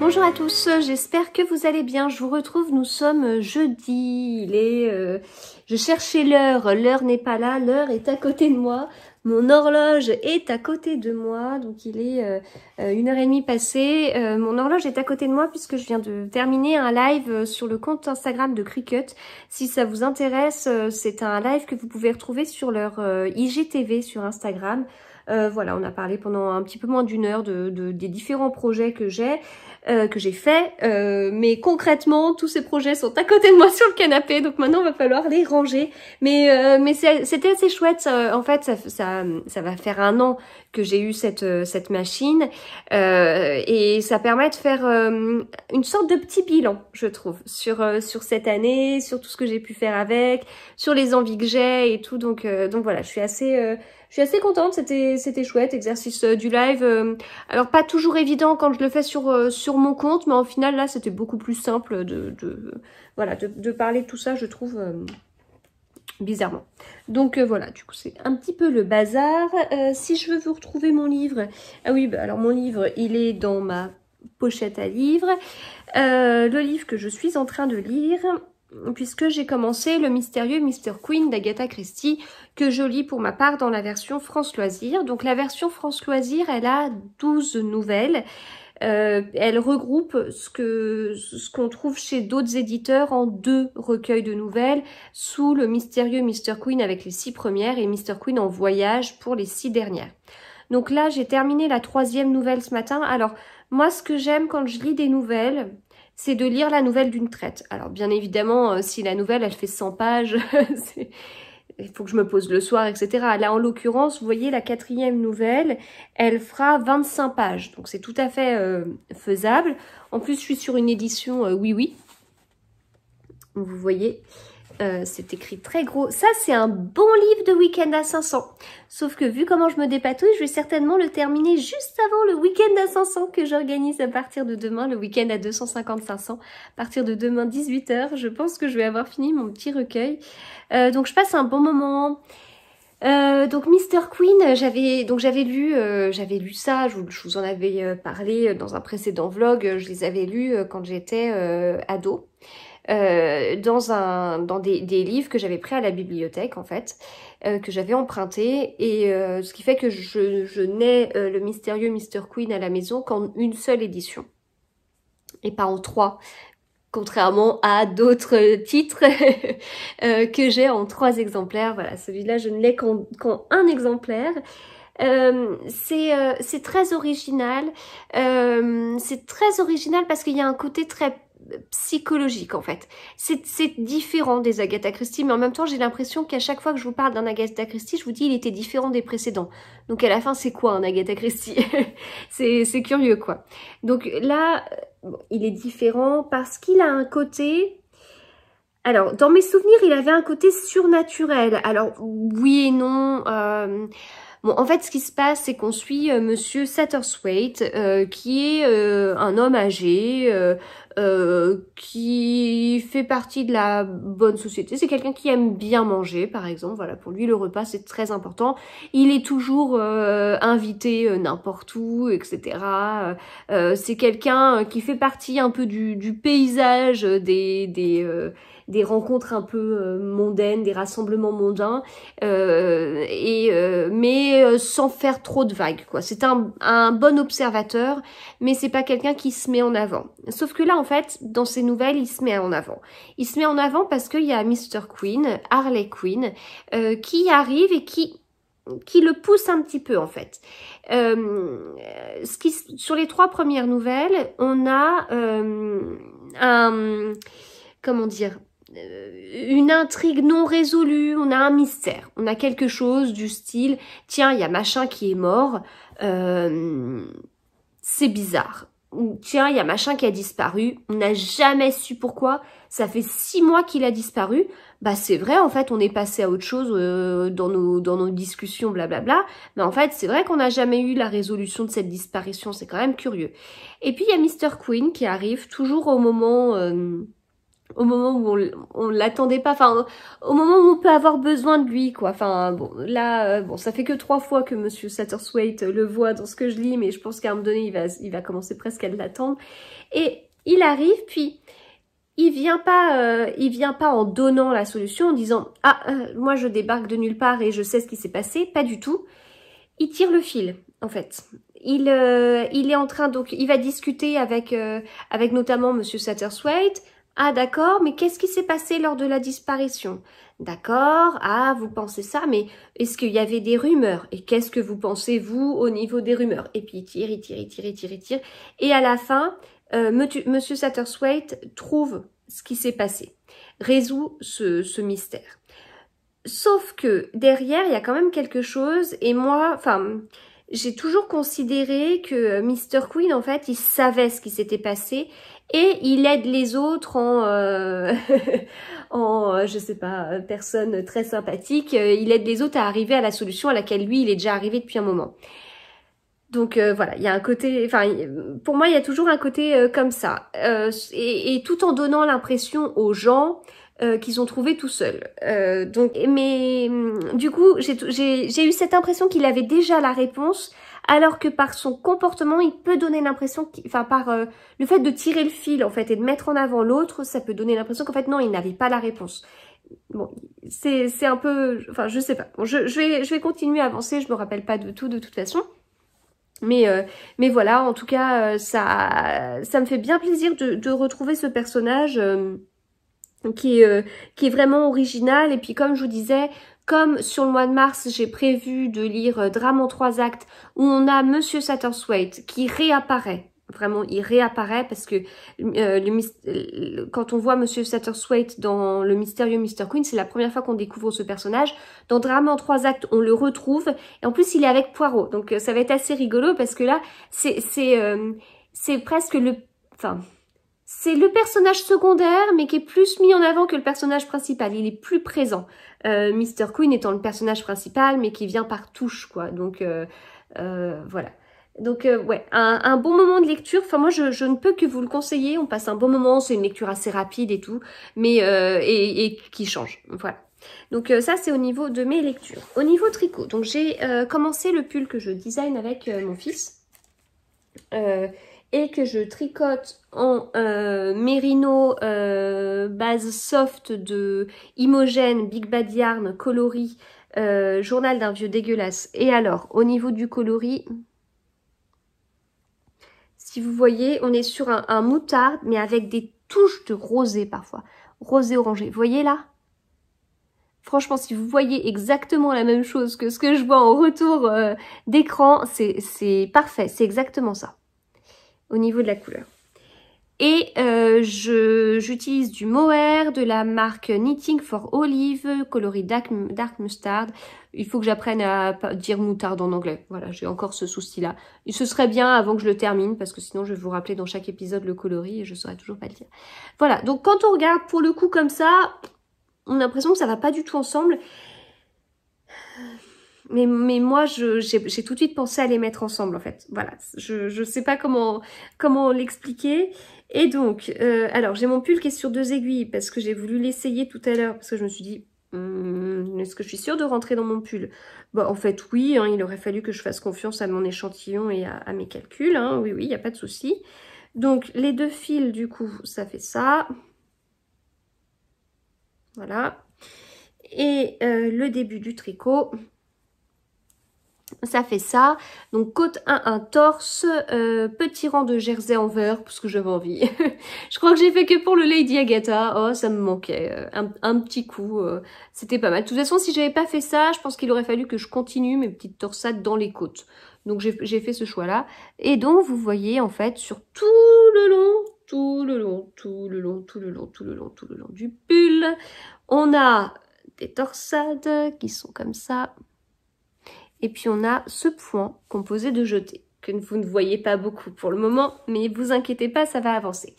Bonjour à tous, j'espère que vous allez bien. Je vous retrouve, nous sommes jeudi. Je cherchais l'heure n'est pas là, l'heure est à côté de moi. Mon horloge est à côté de moi, donc il est 1h30 passée. Mon horloge est à côté de moi puisque je viens de terminer un live sur le compte Instagram de Cricut. Si ça vous intéresse, c'est un live que vous pouvez retrouver sur leur IGTV sur Instagram. Voilà, on a parlé pendant un petit peu moins d'une heure des différents projets que j'ai fait, mais concrètement tous ces projets sont à côté de moi sur le canapé, donc maintenant il va falloir les ranger, mais c'était assez chouette. En fait ça va faire 1 an que j'ai eu cette machine, et ça permet de faire une sorte de petit bilan, je trouve, sur cette année, sur tout ce que j'ai pu faire avec, sur les envies que j'ai et tout, donc voilà, je suis assez contente, c'était chouette, exercice du live. Alors pas toujours évident quand je le fais sur mon compte, mais au final là c'était beaucoup plus simple de parler de tout ça, je trouve, bizarrement. Donc voilà, du coup c'est un petit peu le bazar. Si je veux vous retrouver mon livre, ah oui, bah, alors mon livre il est dans ma pochette à livres. Le livre que je suis en train de lire, puisque j'ai commencé Le mystérieux Mr. Queen d'Agatha Christie, que je lis pour ma part dans la version France Loisirs. Donc la version France Loisirs, elle a 12 nouvelles. Elle regroupe ce qu'on trouve chez d'autres éditeurs en 2 recueils de nouvelles, sous Le mystérieux Mr. Queen avec les 6 premières et Mr. Queen en voyage pour les 6 dernières. Donc là, j'ai terminé la 3e nouvelle ce matin. Alors moi, ce que j'aime quand je lis des nouvelles, c'est de lire la nouvelle d'une traite. Alors bien évidemment, si la nouvelle elle fait 100 pages, il faut que je me pose le soir, etc. Là en l'occurrence, vous voyez, la 4e nouvelle, elle fera 25 pages. Donc c'est tout à fait faisable. En plus, je suis sur une édition Oui Oui. Vous voyez, c'est écrit très gros. Ça, c'est un bon livre de week-end à 500. Sauf que vu comment je me dépatouille, je vais certainement le terminer juste avant le week-end à 500 que j'organise à partir de demain, le week-end à 250-500. À partir de demain 18h, je pense que je vais avoir fini mon petit recueil. Donc je passe un bon moment. Donc Mr. Queen, j'avais lu ça, je vous en avais parlé dans un précédent vlog, je les avais lus quand j'étais ado. Dans des livres que j'avais pris à la bibliothèque en fait, que j'avais emprunté, et ce qui fait que je n'ai Le mystérieux Mr. Queen à la maison qu'en une seule édition et pas en 3, contrairement à d'autres titres que j'ai en 3 exemplaires. Voilà, celui-là je ne l'ai qu'en 1 exemplaire. C'est très original, parce qu'il y a un côté très psychologique en fait. C'est différent des Agatha Christie, mais en même temps j'ai l'impression qu'à chaque fois que je vous parle d'un Agatha Christie, je vous dis il était différent des précédents. Donc à la fin c'est quoi un Agatha Christie? C'est curieux quoi. Donc là, bon, il est différent parce qu'il a un côté... Alors, dans mes souvenirs, il avait un côté surnaturel. Alors, oui et non. Bon, en fait, ce qui se passe, c'est qu'on suit Monsieur Satterthwaite, qui est un homme âgé, qui fait partie de la bonne société. C'est quelqu'un qui aime bien manger, par exemple. Voilà, pour lui, le repas, c'est très important. Il est toujours invité n'importe où, etc. C'est quelqu'un qui fait partie un peu du paysage des rencontres un peu mondaines, des rassemblements mondains, mais sans faire trop de vagues, quoi. C'est un bon observateur, mais c'est pas quelqu'un qui se met en avant. Sauf que là, en fait, dans ces nouvelles, il se met en avant. Il se met en avant parce qu'il y a Mr. Queen, Harley Quinn, qui arrive et qui le pousse un petit peu, en fait. Sur les 3 premières nouvelles, on a comment dire, une intrigue non résolue, on a un mystère, on a quelque chose du style, tiens, il y a machin qui est mort, c'est bizarre. Ou tiens, il y a machin qui a disparu, on n'a jamais su pourquoi, ça fait 6 mois qu'il a disparu. Bah c'est vrai, en fait, on est passé à autre chose dans nos discussions, blablabla, mais en fait, c'est vrai qu'on n'a jamais eu la résolution de cette disparition, c'est quand même curieux. Et puis, il y a Mr. Queen qui arrive toujours au moment au moment où on l'attendait pas, enfin au moment où on peut avoir besoin de lui, quoi. Enfin bon, là, bon, ça fait que 3 fois que Monsieur Satterthwaite le voit dans ce que je lis, mais je pense qu'à un moment donné, il va commencer presque à l'attendre. Et il arrive, puis il vient pas en donnant la solution, en disant ah moi je débarque de nulle part et je sais ce qui s'est passé, pas du tout. Il tire le fil, en fait. Il est en train, donc il va discuter avec notamment Monsieur Satterthwaite. Ah d'accord, mais qu'est-ce qui s'est passé lors de la disparition? D'accord, ah vous pensez ça, mais est-ce qu'il y avait des rumeurs? Et qu'est-ce que vous pensez vous au niveau des rumeurs? Et puis il tire, il tire, il tire, il tire, il tire. Et à la fin, Monsieur Satterthwaite trouve ce qui s'est passé, résout ce mystère. Sauf que derrière, il y a quand même quelque chose, et moi, enfin, j'ai toujours considéré que Mr. Queen, en fait, il savait ce qui s'était passé, et il aide les autres je sais pas, personne très sympathique, il aide les autres à arriver à la solution à laquelle lui, il est déjà arrivé depuis un moment. Donc voilà, il y a un côté, enfin pour moi il y a toujours un côté comme ça, et tout en donnant l'impression aux gens qu'ils ont trouvé tout seuls. Mais du coup j'ai eu cette impression qu'il avait déjà la réponse, alors que par son comportement il peut donner l'impression, enfin par le fait de tirer le fil en fait et de mettre en avant l'autre, ça peut donner l'impression qu'en fait non, il n'avait pas la réponse. Bon, c'est un peu, enfin je sais pas. Bon, je vais continuer à avancer, je me rappelle pas de tout de toute façon. Mais voilà, en tout cas, ça me fait bien plaisir de retrouver ce personnage qui est vraiment original. Et puis comme je vous disais, comme sur le mois de mars, j'ai prévu de lire Drame en 3 actes, où on a Monsieur Satterthwaite qui réapparaît. Vraiment, il réapparaît parce que quand on voit Monsieur Satterthwaite dans Le Mystérieux Mr. Queen, c'est la première fois qu'on découvre ce personnage. Dans Drame en 3 actes, on le retrouve. Et en plus, il est avec Poirot. Donc ça va être assez rigolo parce que là, c'est presque le... Enfin, c'est le personnage secondaire, mais qui est plus mis en avant que le personnage principal. Il est plus présent. Mr. Queen étant le personnage principal, mais qui vient par touche, quoi. Donc, voilà. Donc, ouais, un bon moment de lecture. Enfin, moi, je ne peux que vous le conseiller. On passe un bon moment. C'est une lecture assez rapide et tout, mais et qui change. Voilà. Donc, ça, c'est au niveau de mes lectures. Au niveau tricot, donc j'ai commencé le pull que je design avec mon fils. Et que je tricote en mérino base soft de Imogène, Big Bad Yarn, coloris, journal d'un vieux dégueulasse. Et alors, au niveau du coloris, si vous voyez, on est sur un moutarde, mais avec des touches de rosé parfois. Rosé orangé. Vous voyez là? Franchement, si vous voyez exactement la même chose que ce que je vois en retour d'écran, c'est parfait. C'est exactement ça. Au niveau de la couleur. Et j'utilise du mohair de la marque Knitting for Olive, coloris dark mustard. Il faut que j'apprenne à dire moutarde en anglais. Voilà, j'ai encore ce souci-là. Et ce serait bien avant que je le termine, parce que sinon je vais vous rappeler dans chaque épisode le coloris et je saurais toujours pas le dire. Voilà, donc quand on regarde pour le coup comme ça, on a l'impression que ça va pas du tout ensemble. Mais moi, j'ai tout de suite pensé à les mettre ensemble, en fait. Voilà, je sais pas comment l'expliquer. Et donc, alors, j'ai mon pull qui est sur 2 aiguilles, parce que j'ai voulu l'essayer tout à l'heure, parce que je me suis dit, est-ce que je suis sûre de rentrer dans mon pull? Bah, en fait, oui, hein, il aurait fallu que je fasse confiance à mon échantillon et à mes calculs, hein. Oui, il n'y a pas de souci. Donc, les 2 fils, du coup, ça fait ça. Voilà. Et le début du tricot... Ça fait ça, donc côte 1, un torse, petit rang de jersey en vert, parce que j'avais envie. Je crois que j'ai fait que pour le Lady Agatha, oh ça me manquait, un petit coup, c'était pas mal. De toute façon, si j'avais pas fait ça, je pense qu'il aurait fallu que je continue mes petites torsades dans les côtes. Donc j'ai fait ce choix-là. Et donc vous voyez en fait sur tout le long du pull, on a des torsades qui sont comme ça. Et puis on a ce point composé de jetés, que vous ne voyez pas beaucoup pour le moment, mais vous inquiétez pas, ça va avancer.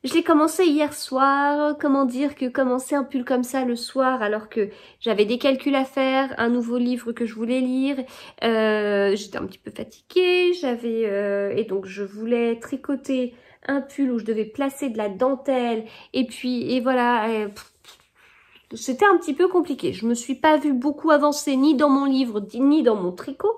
Je l'ai commencé hier soir, comment dire que commencer un pull comme ça le soir alors que j'avais des calculs à faire, un nouveau livre que je voulais lire, j'étais un petit peu fatiguée, et donc je voulais tricoter un pull où je devais placer de la dentelle, et puis, et voilà, c'était un petit peu compliqué. Je me suis pas vue beaucoup avancer, ni dans mon livre, ni dans mon tricot.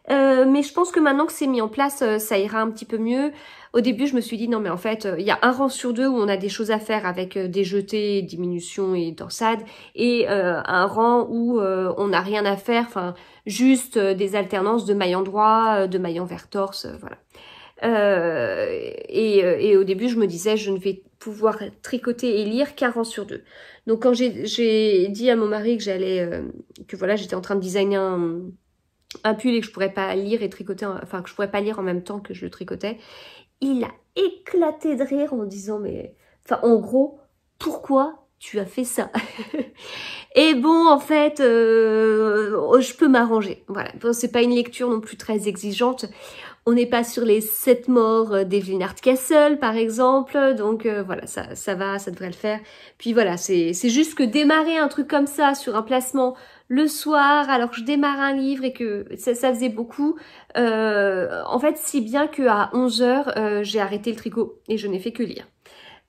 Mais je pense que maintenant que c'est mis en place, ça ira un petit peu mieux. Au début, je me suis dit, non mais en fait, il y a un rang sur deux où on a des choses à faire avec des jetés, diminution et torsade, et un rang où on n'a rien à faire, enfin, juste des alternances de mailles endroit, de mailles envers torse, voilà. Et au début, je me disais, je ne vais pouvoir tricoter et lire qu'un rang sur deux. Donc quand j'ai dit à mon mari que j'allais, que voilà, j'étais en train de designer un pull et que je pourrais pas lire et tricoter, enfin que je pourrais pas lire en même temps que je le tricotais, il a éclaté de rire en me disant mais, enfin en gros, pourquoi tu as fait ça? Et bon, en fait, je peux m'arranger. Voilà, bon, c'est pas une lecture non plus très exigeante. On n'est pas sur les 7 morts d'Evelyn Hardcastle, par exemple. Donc voilà, ça va, ça devrait le faire. Puis voilà, c'est juste que démarrer un truc comme ça sur un placement le soir, alors que je démarre un livre et que ça faisait beaucoup. En fait, si bien qu'à 11 h, j'ai arrêté le tricot et je n'ai fait que lire.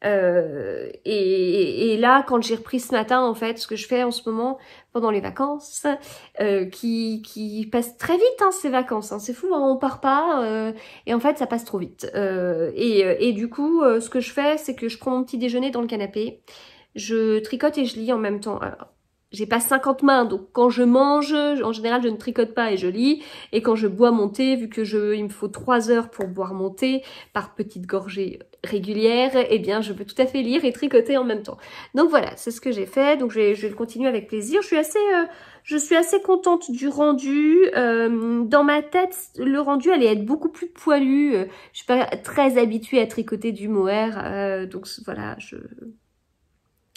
Et là, quand j'ai repris ce matin, en fait, ce que je fais en ce moment, pendant les vacances, qui passent très vite, hein, ces vacances, hein, c'est fou, hein, on part pas, et en fait, ça passe trop vite. Et du coup, ce que je fais, c'est que je prends mon petit déjeuner dans le canapé, je tricote et je lis en même temps. Alors, j'ai pas 50 mains, donc quand je mange, en général, je ne tricote pas et je lis. Et quand je bois mon thé, vu que il me faut 3 heures pour boire mon thé, par petites gorgées régulières, eh bien, je peux tout à fait lire et tricoter en même temps. Donc voilà, c'est ce que j'ai fait. Donc je vais le continuer avec plaisir. Je suis assez contente du rendu. Dans ma tête, le rendu allait être beaucoup plus poilu. Je suis pas très habituée à tricoter du mohair, donc voilà,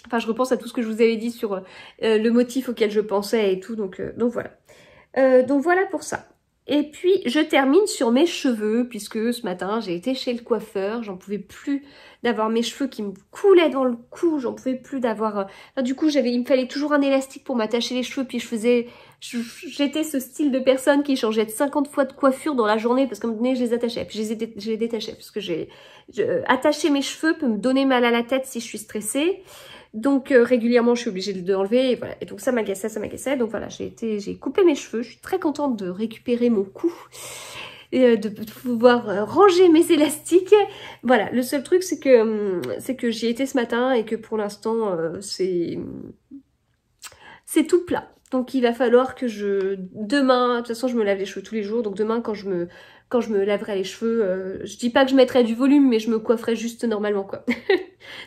Enfin, je repense à tout ce que je vous avais dit sur le motif auquel je pensais et tout, donc voilà. Donc voilà pour ça. Et puis, je termine sur mes cheveux, puisque ce matin, j'ai été chez le coiffeur, j'en pouvais plus d'avoir mes cheveux qui me coulaient dans le cou, j'en pouvais plus d'avoir... Enfin, du coup, il me fallait toujours un élastique pour m'attacher les cheveux, puis j'étais ce style de personne qui changeait de 50 fois de coiffure dans la journée, parce qu'à un moment donné, je les attachais, puis je les détachais, parce que attacher mes cheveux peut me donner mal à la tête si je suis stressée. Donc régulièrement je suis obligée de l'enlever et voilà. Et donc ça m'agaçait. Donc voilà, j'ai coupé mes cheveux. Je suis très contente de récupérer mon cou, de pouvoir ranger mes élastiques. Voilà, le seul truc c'est que j'y étais ce matin et que pour l'instant c'est tout plat. Donc il va falloir que demain, de toute façon je me lave les cheveux tous les jours, donc demain quand je me laverai les cheveux, je dis pas que je mettrai du volume, mais je me coifferai juste normalement, quoi.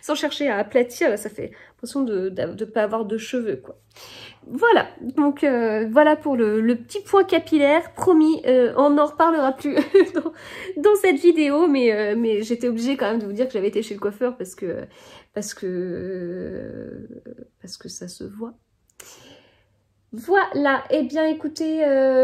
Sans chercher à aplatir, là, ça fait l'impression de pas avoir de cheveux, quoi. Voilà, donc voilà pour le petit point capillaire, promis, on n'en reparlera plus dans cette vidéo, mais j'étais obligée quand même de vous dire que j'avais été chez le coiffeur parce que ça se voit. Voilà, eh bien écoutez,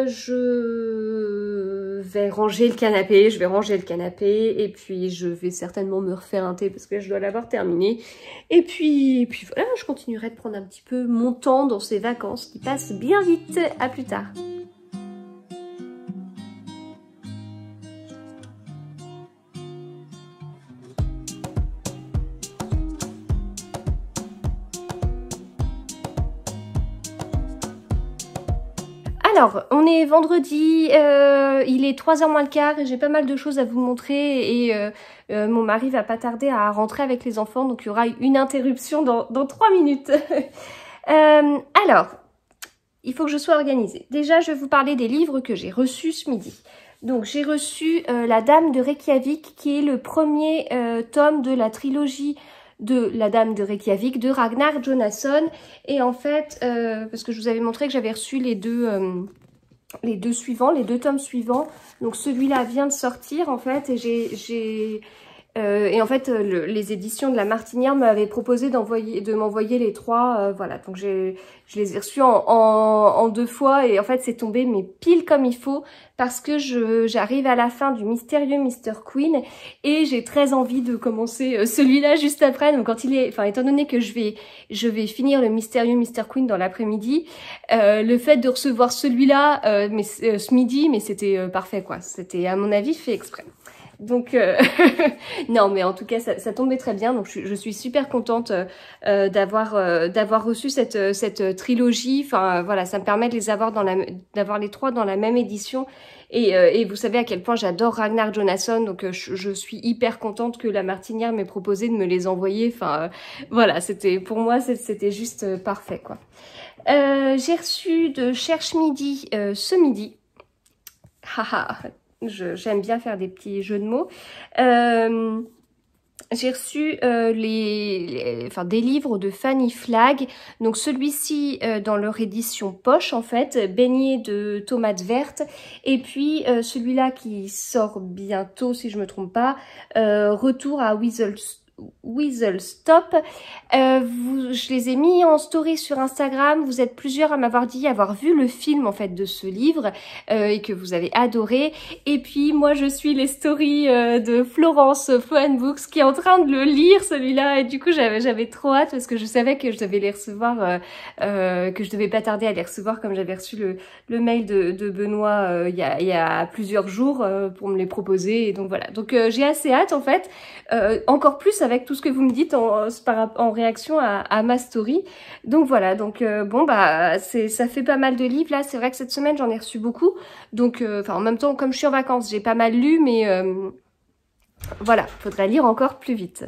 je vais ranger le canapé, et puis je vais certainement me refaire un thé parce que je dois l'avoir terminé. Et puis voilà, je continuerai de prendre un petit peu mon temps dans ces vacances qui passent bien vite. À plus tard. Alors, on est vendredi, il est 3 h moins le quart et j'ai pas mal de choses à vous montrer et mon mari va pas tarder à rentrer avec les enfants, donc il y aura une interruption dans 3 minutes. Alors, il faut que je sois organisée. Déjà, je vais vous parler des livres que j'ai reçus ce midi. Donc, j'ai reçu La Dame de Reykjavik, qui est le premier tome de la trilogie de La Dame de Reykjavik de Ragnar Jonasson. Et en fait, parce que je vous avais montré que j'avais reçu les deux tomes suivants. Donc celui-là vient de sortir en fait, et et en fait les éditions de La Martinière m'avaient proposé de m'envoyer les trois, voilà. Donc je les ai reçus en 2 fois et en fait c'est tombé mais pile comme il faut parce que j'arrive à la fin du mystérieux Mr. Queen et j'ai très envie de commencer celui-là juste après. Donc quand étant donné que je vais finir le mystérieux Mr. Queen dans l'après-midi, le fait de recevoir celui-là ce midi, mais c'était parfait quoi. C'était à mon avis fait exprès. Donc, non, mais en tout cas, ça tombait très bien. Donc, je suis super contente d'avoir reçu cette trilogie. Enfin, voilà, ça me permet de les avoir d'avoir les trois dans la même édition. Et vous savez à quel point j'adore Ragnar Jonasson. Donc, je suis hyper contente que la Martinière m'ait proposé de me les envoyer. Enfin, voilà, pour moi, c'était juste parfait, quoi. J'ai reçu de Cherche Midi ce midi. Haha. J'aime bien faire des petits jeux de mots. J'ai reçu des livres de Fanny Flagg. Donc celui-ci dans leur édition poche en fait, Beignet de tomates vertes. Et puis celui-là qui sort bientôt si je me trompe pas, Retour à Weasel Stop. Je les ai mis en story sur Instagram. Vous êtes plusieurs à m'avoir dit avoir vu le film en fait de ce livre et que vous avez adoré. Et puis moi je suis les stories de Florence Fohan Books qui est en train de le lire celui-là et du coup j'avais trop hâte parce que je savais que je devais les recevoir, que je devais pas tarder à les recevoir comme j'avais reçu le mail de Benoît il y a plusieurs jours pour me les proposer et donc voilà. Donc j'ai assez hâte en fait, encore plus avec tout ce que vous me dites en réaction à ma story. Donc voilà, donc bon bah ça fait pas mal de livres là. C'est vrai que cette semaine j'en ai reçu beaucoup. Donc en même temps comme je suis en vacances, j'ai pas mal lu, mais voilà, faudrait lire encore plus vite.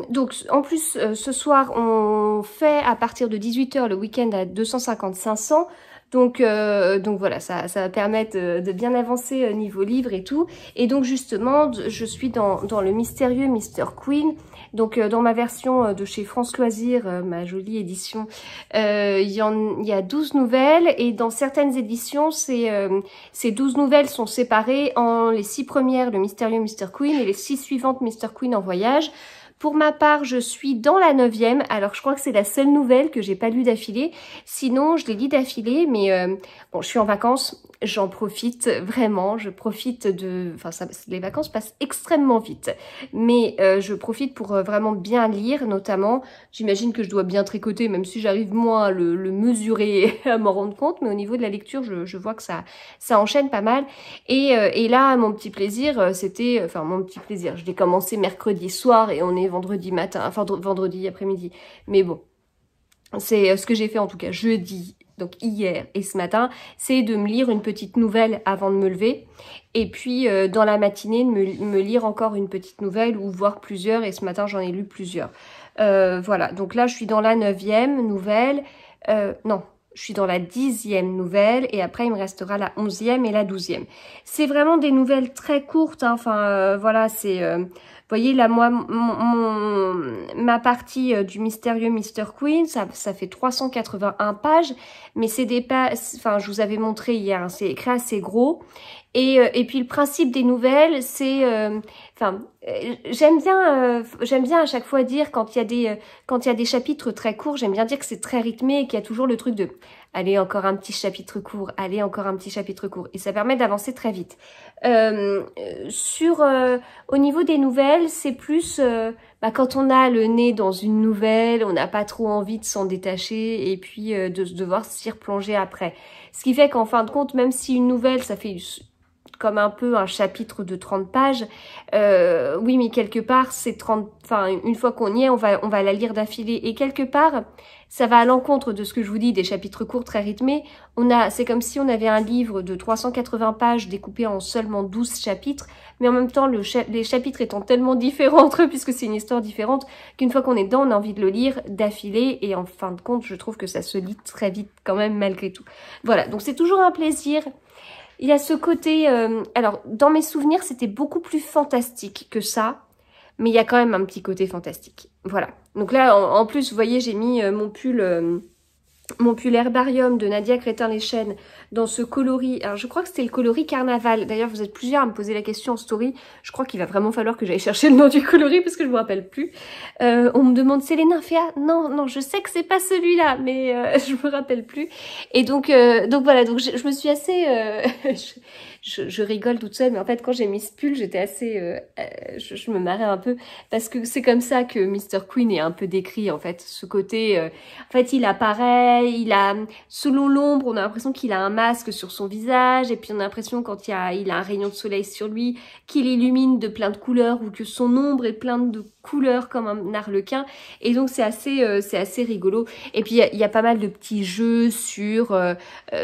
Donc en plus ce soir on fait à partir de 18 h le week-end à 250-500. Donc voilà, ça va permettre de bien avancer niveau livre et tout. Et donc justement, je suis dans le mystérieux Mr. Queen. Donc dans ma version de chez France Loisirs, ma jolie édition, il y a 12 nouvelles. Et dans certaines éditions, ces 12 nouvelles sont séparées en les 6 premières, le mystérieux Mr. Queen, et les 6 suivantes, Mr. Queen en voyage. Pour ma part, je suis dans la 9e. Alors, je crois que c'est la seule nouvelle que j'ai pas lue d'affilée. Sinon, je les lis d'affilée, mais bon, je suis en vacances. J'en profite vraiment. Je profite les vacances passent extrêmement vite. Mais je profite pour vraiment bien lire, notamment. J'imagine que je dois bien tricoter, même si j'arrive moins à le mesurer et à m'en rendre compte. Mais au niveau de la lecture, je vois que ça enchaîne pas mal. Et là, mon petit plaisir, c'était... Enfin, mon petit plaisir. Je l'ai commencé mercredi soir et on est vendredi matin, enfin vendredi après-midi. Mais bon, c'est ce que j'ai fait en tout cas jeudi, donc hier et ce matin, c'est de me lire une petite nouvelle avant de me lever. Et puis dans la matinée, de me lire encore une petite nouvelle ou voir plusieurs. Et ce matin, j'en ai lu plusieurs. Voilà, donc là, je suis dans la 9e nouvelle. Non, je suis dans la 10e nouvelle et après il me restera la 11e et la 12e. C'est vraiment des nouvelles très courtes, hein. Enfin voilà, c'est... vous voyez là, moi, ma partie du mystérieux Mr. Queen, ça fait 381 pages, mais c'est des pages, enfin je vous avais montré hier, hein, c'est écrit assez gros. Et puis le principe des nouvelles, c'est, j'aime bien à chaque fois dire quand il y a des chapitres très courts, j'aime bien dire que c'est très rythmé et qu'il y a toujours le truc de allez encore un petit chapitre court, allez encore un petit chapitre court, et ça permet d'avancer très vite. Au niveau des nouvelles, c'est plus quand on a le nez dans une nouvelle, on n'a pas trop envie de s'en détacher et puis de devoir s'y replonger après. Ce qui fait qu'en fin de compte, même si une nouvelle, ça fait comme un peu un chapitre de 30 pages, oui, mais quelque part, c'est 30, une fois qu'on y est, on va la lire d'affilée. Et quelque part, ça va à l'encontre de ce que je vous dis, des chapitres courts très rythmés. C'est comme si on avait un livre de 380 pages découpé en seulement 12 chapitres, mais en même temps, les chapitres étant tellement différents entre eux, puisque c'est une histoire différente, qu'une fois qu'on est dedans, on a envie de le lire d'affilée, et en fin de compte, je trouve que ça se lit très vite quand même, malgré tout. Voilà, donc c'est toujours un plaisir. Il y a ce côté... alors, dans mes souvenirs, c'était beaucoup plus fantastique que ça, mais il y a quand même un petit côté fantastique. Voilà. Donc là, en plus, vous voyez, j'ai mis mon pull herbarium de Nadia Crétin-Leschènes dans ce coloris. Alors, je crois que c'était le coloris carnaval. D'ailleurs, vous êtes plusieurs à me poser la question en story. Je crois qu'il va vraiment falloir que j'aille chercher le nom du coloris parce que je me rappelle plus. On me demande, c'est les nymphéas? Non, je sais que c'est pas celui-là, mais je me rappelle plus. Et donc voilà, donc je me suis assez... je rigole toute seule, mais en fait quand j'ai mis ce pull, j'étais assez, je me marrais un peu parce que c'est comme ça que Mr. Queen est un peu décrit en fait. Ce côté, en fait il apparaît, il a, selon l'ombre, on a l'impression qu'il a un masque sur son visage et puis on a l'impression quand il a un rayon de soleil sur lui, qu'il illumine de plein de couleurs ou que son ombre est pleine de couleurs comme un arlequin. Et donc c'est assez rigolo. Et puis il y a pas mal de petits jeux sur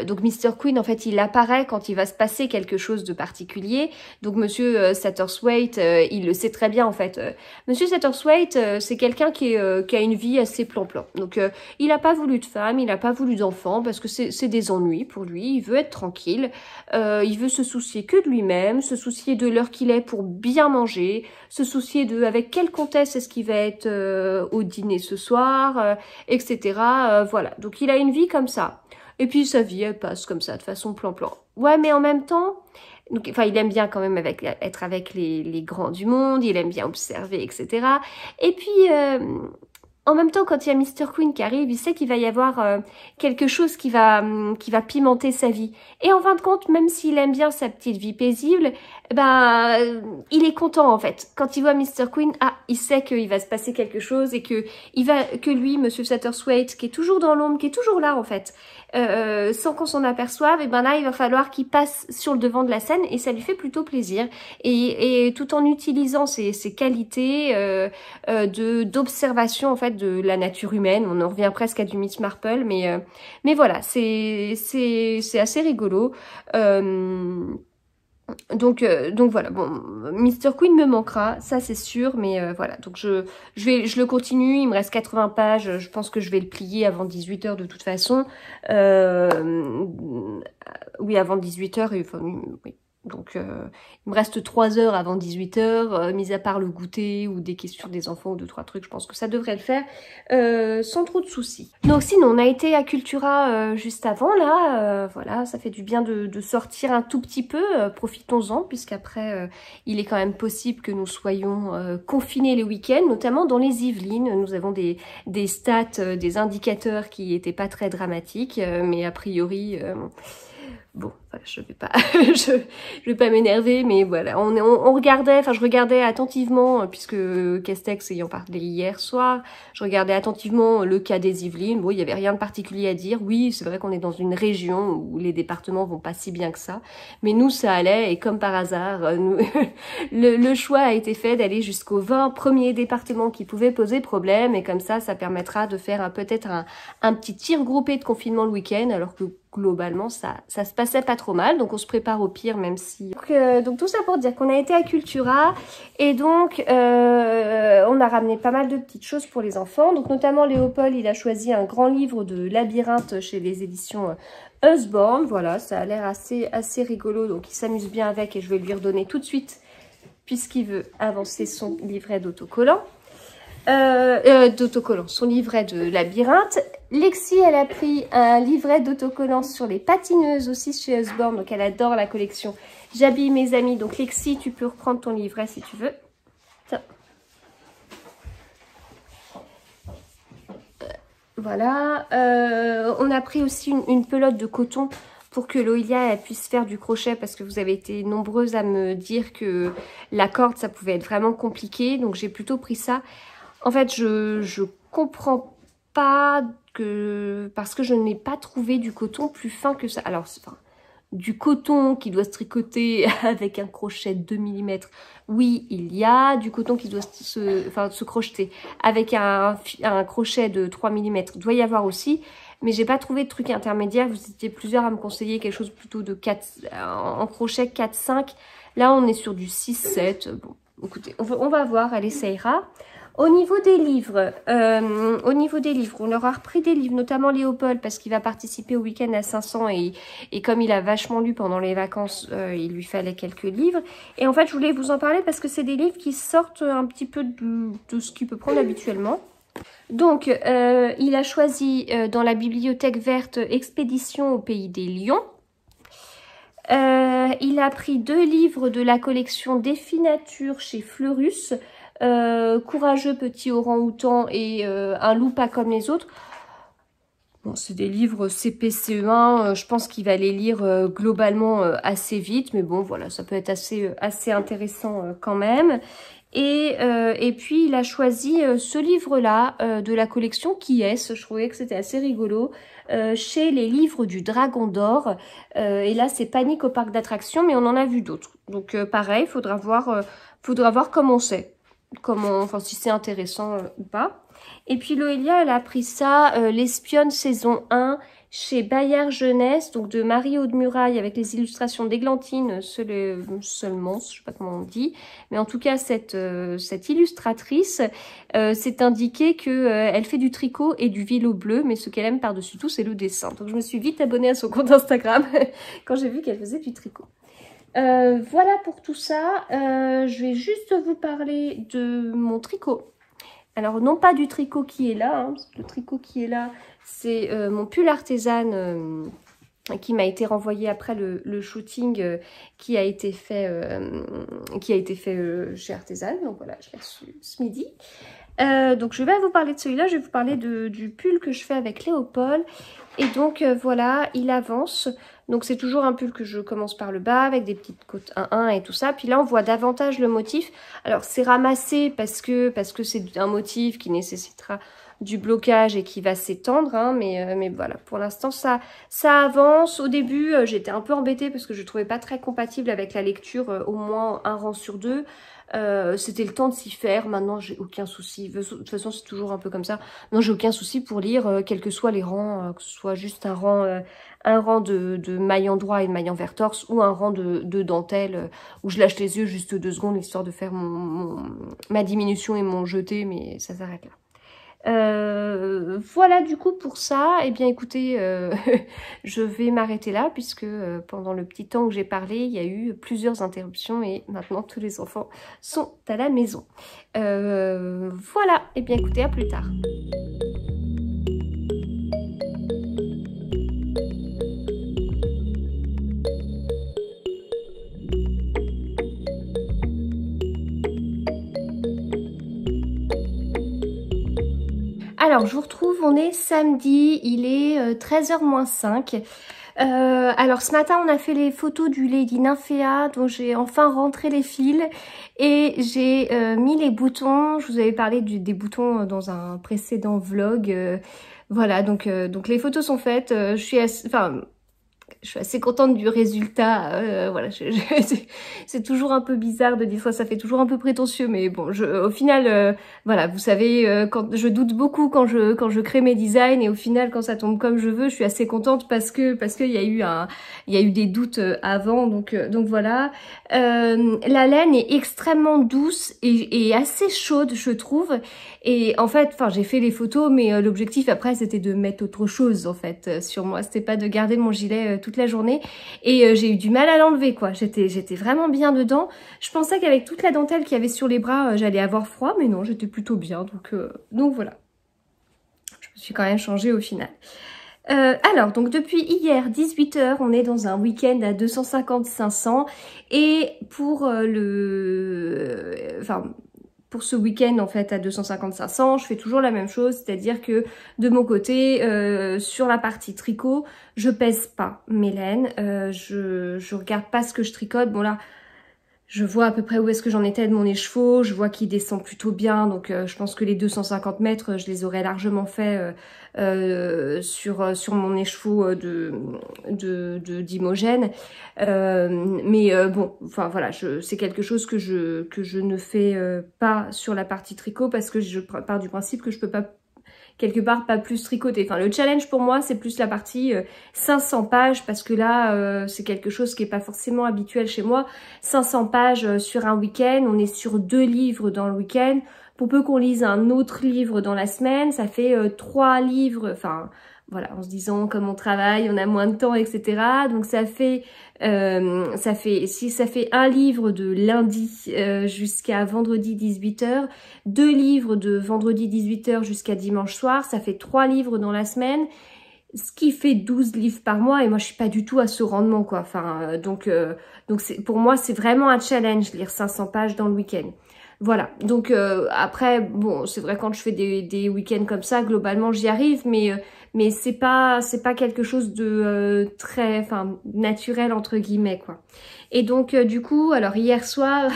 donc Mr. Queen en fait il apparaît quand il va se passer quelque chose de particulier. Donc Monsieur Satterthwaite il le sait très bien en fait. Monsieur Satterthwaite c'est quelqu'un qui a une vie assez plan-plan. Donc il a pas voulu de femme, il a pas voulu d'enfant parce que c'est des ennuis pour lui. Il veut être tranquille, il veut se soucier que de lui-même, se soucier de l'heure qu'il est pour bien manger, se soucier de avec quelle comtesse est-ce qu'il va être au dîner ce soir, etc. Voilà, donc il a une vie comme ça. Et puis sa vie, elle passe comme ça, de façon plan-plan. Ouais, mais en même temps, donc, enfin, il aime bien quand même être avec les grands du monde, il aime bien observer, etc. Et puis, en même temps, quand il y a Mr. Queen qui arrive, il sait qu'il va y avoir quelque chose qui va pimenter sa vie. Et en fin de compte, même s'il aime bien sa petite vie paisible, il est content en fait. Quand il voit Mr. Queen, il sait qu'il va se passer quelque chose et que lui, Monsieur Satterthwaite, qui est toujours dans l'ombre, qui est toujours là en fait, sans qu'on s'en aperçoive, et là, il va falloir qu'il passe sur le devant de la scène et ça lui fait plutôt plaisir. Et tout en utilisant ses qualités d'observation en fait de la nature humaine, on en revient presque à du Miss Marple, mais voilà, c'est assez rigolo. Donc voilà, bon, Mr. Queen me manquera, ça c'est sûr, mais voilà, donc je le continue, il me reste 80 pages, je pense que je vais le plier avant 18 h de toute façon, oui, avant 18 h, enfin, oui. Donc, il me reste 3 heures avant 18 h, mis à part le goûter ou des questions des enfants ou 2-3 trucs, je pense que ça devrait le faire sans trop de soucis. Donc sinon, on a été à Cultura juste avant, là, voilà, ça fait du bien de sortir un tout petit peu, profitons-en, puisqu'après, il est quand même possible que nous soyons confinés les week-ends, notamment dans les Yvelines. Nous avons des stats, des indicateurs qui étaient pas très dramatiques, mais a priori... bon, voilà, je vais pas, je vais pas m'énerver, mais voilà, on regardait, enfin je regardais attentivement, puisque Castex ayant parlé hier soir, je regardais attentivement le cas des Yvelines. Bon, il y avait rien de particulier à dire. Oui, c'est vrai qu'on est dans une région où les départements vont pas si bien que ça, mais nous ça allait, et comme par hasard, le choix a été fait d'aller jusqu'aux 20 premiers départements qui pouvaient poser problème, et comme ça permettra de faire peut-être un petit tir groupé de confinement le week-end, alors que globalement ça se passait pas trop mal, donc on se prépare au pire, même si... Donc tout ça pour dire qu'on a été à Cultura, et donc on a ramené pas mal de petites choses pour les enfants, donc notamment Léopold, il a choisi un grand livre de labyrinthe chez les éditions Usborne. Voilà, ça a l'air assez rigolo, donc il s'amuse bien avec, et je vais lui redonner tout de suite, puisqu'il veut avancer son livret d'autocollant. Son livret de labyrinthe. Lexi, elle a pris un livret d'autocollant sur les patineuses aussi chez Usborne, donc elle adore la collection J'habille mes amis. Donc Lexi, tu peux reprendre ton livret si tu veux. Tiens. Voilà. On a pris aussi une pelote de coton pour que Loïlia elle puisse faire du crochet, parce que vous avez été nombreuses à me dire que la corde, ça pouvait être vraiment compliqué, donc j'ai plutôt pris ça. En fait, je comprends pas parce que je n'ai pas trouvé du coton plus fin que ça. Alors, enfin, du coton qui doit se tricoter avec un crochet de 2 mm, oui, il y a. Du coton qui doit se crocheter avec un crochet de 3 mm, il doit y avoir aussi. Mais j'ai pas trouvé de truc intermédiaire. Vous étiez plusieurs à me conseiller quelque chose plutôt de 4, en crochet 4-5. Là, on est sur du 6-7. Bon, écoutez, on va voir, elle essayera. Au niveau des livres, on leur a repris des livres, notamment Léopold, parce qu'il va participer au week-end à 500, et comme il a vachement lu pendant les vacances, il lui fallait quelques livres. Et en fait, je voulais vous en parler parce que c'est des livres qui sortent un petit peu de ce qu'il peut prendre habituellement. Donc, il a choisi dans la bibliothèque verte Expédition au pays des lions. Il a pris 2 livres de la collection Défi Nature chez Fleurus. Courageux petit orang-outan et un loup pas comme les autres. Bon, c'est des livres CP-CE1, je pense qu'il va les lire globalement assez vite, mais bon, voilà, ça peut être assez intéressant quand même. Et puis, il a choisi ce livre-là de la collection Qui est-ce. Je trouvais que c'était assez rigolo. Chez les livres du Dragon d'Or. Et là, c'est Panique au parc d'attractions, mais on en a vu d'autres. Donc, pareil, faudra voir comment c'est. Enfin, si c'est intéressant ou pas. Et puis, Loélia, elle a pris ça, L'Espionne saison 1, chez Bayard Jeunesse, donc de Marie-Aude Muraille, avec les illustrations d'Églantine seulement, je sais pas comment on dit. Mais en tout cas, cette illustratrice s'est indiqué qu'elle fait du tricot et du vélo bleu, mais ce qu'elle aime par-dessus tout, c'est le dessin. Donc je me suis vite abonnée à son compte Instagram quand j'ai vu qu'elle faisait du tricot. Voilà pour tout ça. Je vais juste vous parler de mon tricot. Alors non pas du tricot qui est là, hein, le tricot qui est là, c'est mon pull artisane qui m'a été renvoyé après le shooting qui a été fait chez Artisan. Donc voilà, je l'ai reçu ce midi. Donc je vais vous parler de celui-là, je vais vous parler du pull que je fais avec Léopold. Et donc voilà, il avance. Donc c'est toujours un pull que je commence par le bas avec des petites côtes 1-1 et tout ça. Puis là on voit davantage le motif. Alors c'est ramassé parce que c'est un motif qui nécessitera du blocage et qui va s'étendre, hein, mais voilà, pour l'instant ça avance. Au début j'étais un peu embêtée parce que je trouvais pas très compatible avec la lecture, au moins un rang sur deux. C'était le temps de s'y faire. Maintenant j'ai aucun souci, de toute façon c'est toujours un peu comme ça. Non, j'ai aucun souci pour lire quels que soient les rangs, que ce soit juste un rang de maille en droit et de maille envers torse, ou un rang de dentelle où je lâche les yeux juste 2 secondes histoire de faire ma diminution et mon jeté, mais ça s'arrête là. Voilà du coup pour ça. Eh bien écoutez, je vais m'arrêter là puisque pendant le petit temps où j'ai parlé, il y a eu plusieurs interruptions et maintenant tous les enfants sont à la maison. Voilà, eh bien écoutez, à plus tard. Alors, je vous retrouve, on est samedi, il est 13h moins 5. Alors, ce matin, on a fait les photos du Lady Nymphéa, dont j'ai enfin rentré les fils. Et j'ai mis les boutons, je vous avais parlé des boutons dans un précédent vlog. Voilà, donc les photos sont faites. Je suis assez contente du résultat. Voilà, c'est toujours un peu bizarre de dire ça fait toujours un peu prétentieux, mais bon, au final, voilà, vous savez, quand je doute beaucoup quand je crée mes designs, et au final, quand ça tombe comme je veux, je suis assez contente parce que il y a eu des doutes avant, donc voilà. La laine est extrêmement douce et assez chaude, je trouve. Et en fait, j'ai fait les photos, mais l'objectif après, c'était de mettre autre chose en fait sur moi. C'était pas de garder mon gilet toute la journée. Et j'ai eu du mal à l'enlever, quoi. J'étais vraiment bien dedans. Je pensais qu'avec toute la dentelle qu'il y avait sur les bras, j'allais avoir froid, mais non, j'étais plutôt bien. Donc voilà. Je me suis quand même changée au final. Alors, donc depuis hier, 18h, on est dans un week-end à 250-500. Et pour pour ce week-end en fait à 250-500, je fais toujours la même chose, c'est-à-dire que de mon côté, sur la partie tricot, je pèse pas mes laines, je regarde pas ce que je tricote. Bon là, je vois à peu près où est-ce que j'en étais de mon écheveau, je vois qu'il descend plutôt bien, donc je pense que les 250 mètres, je les aurais largement fait sur mon écheveau d'Imogène. Bon, enfin voilà, c'est quelque chose que je ne fais pas sur la partie tricot parce que je pars du principe que je peux pas quelque part pas plus tricoter. Enfin, le challenge pour moi, c'est plus la partie 500 pages parce que là, c'est quelque chose qui est pas forcément habituel chez moi. 500 pages sur un week-end, on est sur 2 livres dans le week-end. Pour peu qu'on lise un autre livre dans la semaine, ça fait 3 livres, enfin voilà, en se disant comme on travaille, on a moins de temps, etc. Donc ça fait un livre de lundi jusqu'à vendredi 18h, 2 livres de vendredi 18h jusqu'à dimanche soir, ça fait 3 livres dans la semaine, ce qui fait 12 livres par mois, et moi je suis pas du tout à ce rendement, quoi. Enfin, donc pour moi c'est vraiment un challenge lire 500 pages dans le week-end. Voilà, donc après, bon, c'est vrai quand je fais des week-ends comme ça, globalement j'y arrive, mais c'est pas quelque chose de très, enfin, naturel entre guillemets, quoi. Et donc du coup, alors hier soir,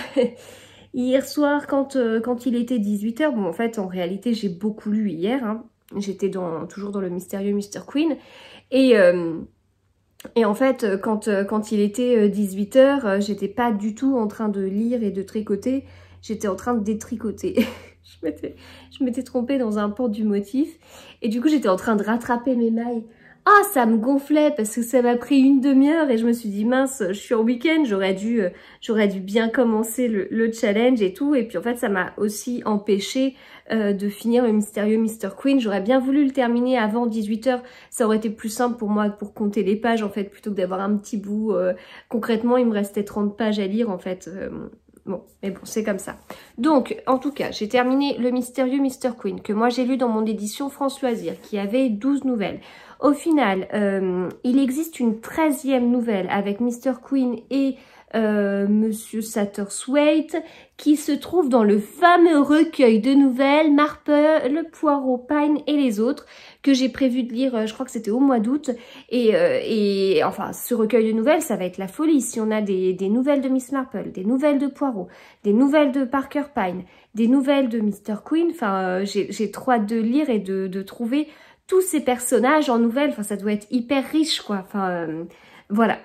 hier soir quand il était 18 h, bon en fait en réalité j'ai beaucoup lu hier, hein. J'étais toujours dans le mystérieux Mr. Queen, et en fait, quand il était 18 h, j'étais pas du tout en train de lire et de tricoter, j'étais en train de détricoter. Je m'étais trompée dans un pan du motif, et du coup j'étais en train de rattraper mes mailles. Ah, ça me gonflait parce que ça m'a pris une demi-heure et je me suis dit mince, je suis en week-end, j'aurais dû bien commencer le challenge et tout. Et puis en fait ça m'a aussi empêché de finir le mystérieux Mr. Queen. J'aurais bien voulu le terminer avant 18 h, ça aurait été plus simple pour moi pour compter les pages en fait, plutôt que d'avoir un petit bout. Concrètement il me restait 30 pages à lire en fait. Bon, mais bon, c'est comme ça. Donc, en tout cas, j'ai terminé le mystérieux Mr. Queen, que moi j'ai lu dans mon édition France Loisirs, qui avait 12 nouvelles. Au final, il existe une 13e nouvelle avec Mr. Queen et Monsieur Satterthwaite, qui se trouve dans le fameux recueil de nouvelles Marple, Poirot, Pine et les autres, que j'ai prévu de lire, je crois que c'était au mois d'août. Et enfin, ce recueil de nouvelles, ça va être la folie. Si on a des nouvelles de Miss Marple, des nouvelles de Poirot, des nouvelles de Parker Pine, des nouvelles de Mr. Queen, enfin, j'ai trop hâte de lire et de trouver tous ces personnages en nouvelles. Enfin, ça doit être hyper riche, quoi. Enfin, voilà.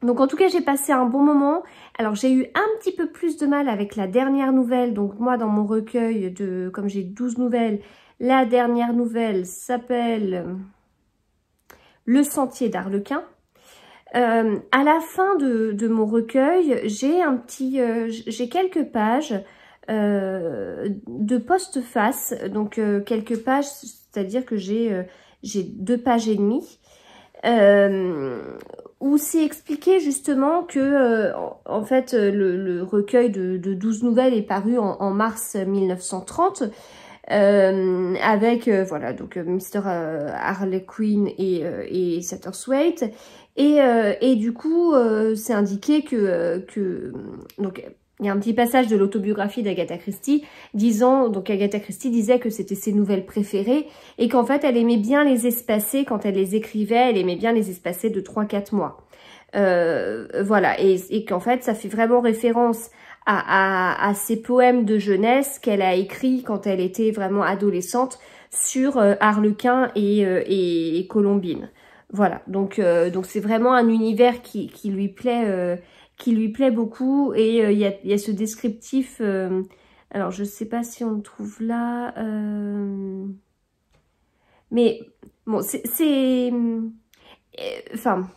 Donc en tout cas j'ai passé un bon moment. Alors j'ai eu un petit peu plus de mal avec la dernière nouvelle. Donc moi dans mon recueil comme j'ai 12 nouvelles, la dernière nouvelle s'appelle Le Sentier d'Arlequin. À la fin de mon recueil, j'ai quelques pages de postface. Donc quelques pages, c'est-à-dire que j'ai 2 pages et demie. Où c'est expliqué justement que en fait le recueil de 12 nouvelles est paru en mars 1930 avec voilà donc Mr. Harlequin et Satterthwaite et du coup c'est indiqué que donc il y a un petit passage de l'autobiographie d'Agatha Christie donc Agatha Christie disait que c'était ses nouvelles préférées et qu'en fait elle aimait bien les espacer quand elle les écrivait, elle aimait bien les espacer de 3-4 mois. Voilà, et qu'en fait ça fait vraiment référence à ces poèmes de jeunesse qu'elle a écrits quand elle était vraiment adolescente sur Harlequin et Colombine. Voilà, donc c'est vraiment un univers qui lui plaît beaucoup, et il y a ce descriptif, alors je sais pas si on le trouve là, mais bon enfin,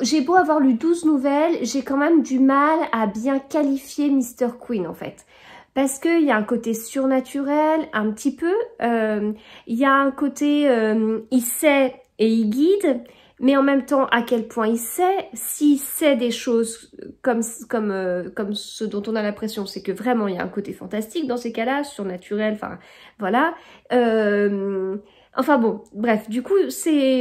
j'ai beau avoir lu 12 nouvelles, j'ai quand même du mal à bien qualifier Mr. Queen en fait. Parce qu'il y a un côté surnaturel, un petit peu, il y a un côté, il sait et il guide, mais en même temps, à quel point il sait, s'il sait des choses comme ce dont on a l'impression, c'est que vraiment il y a un côté fantastique dans ces cas-là, surnaturel, enfin voilà. Enfin bon, bref, du coup, j'ai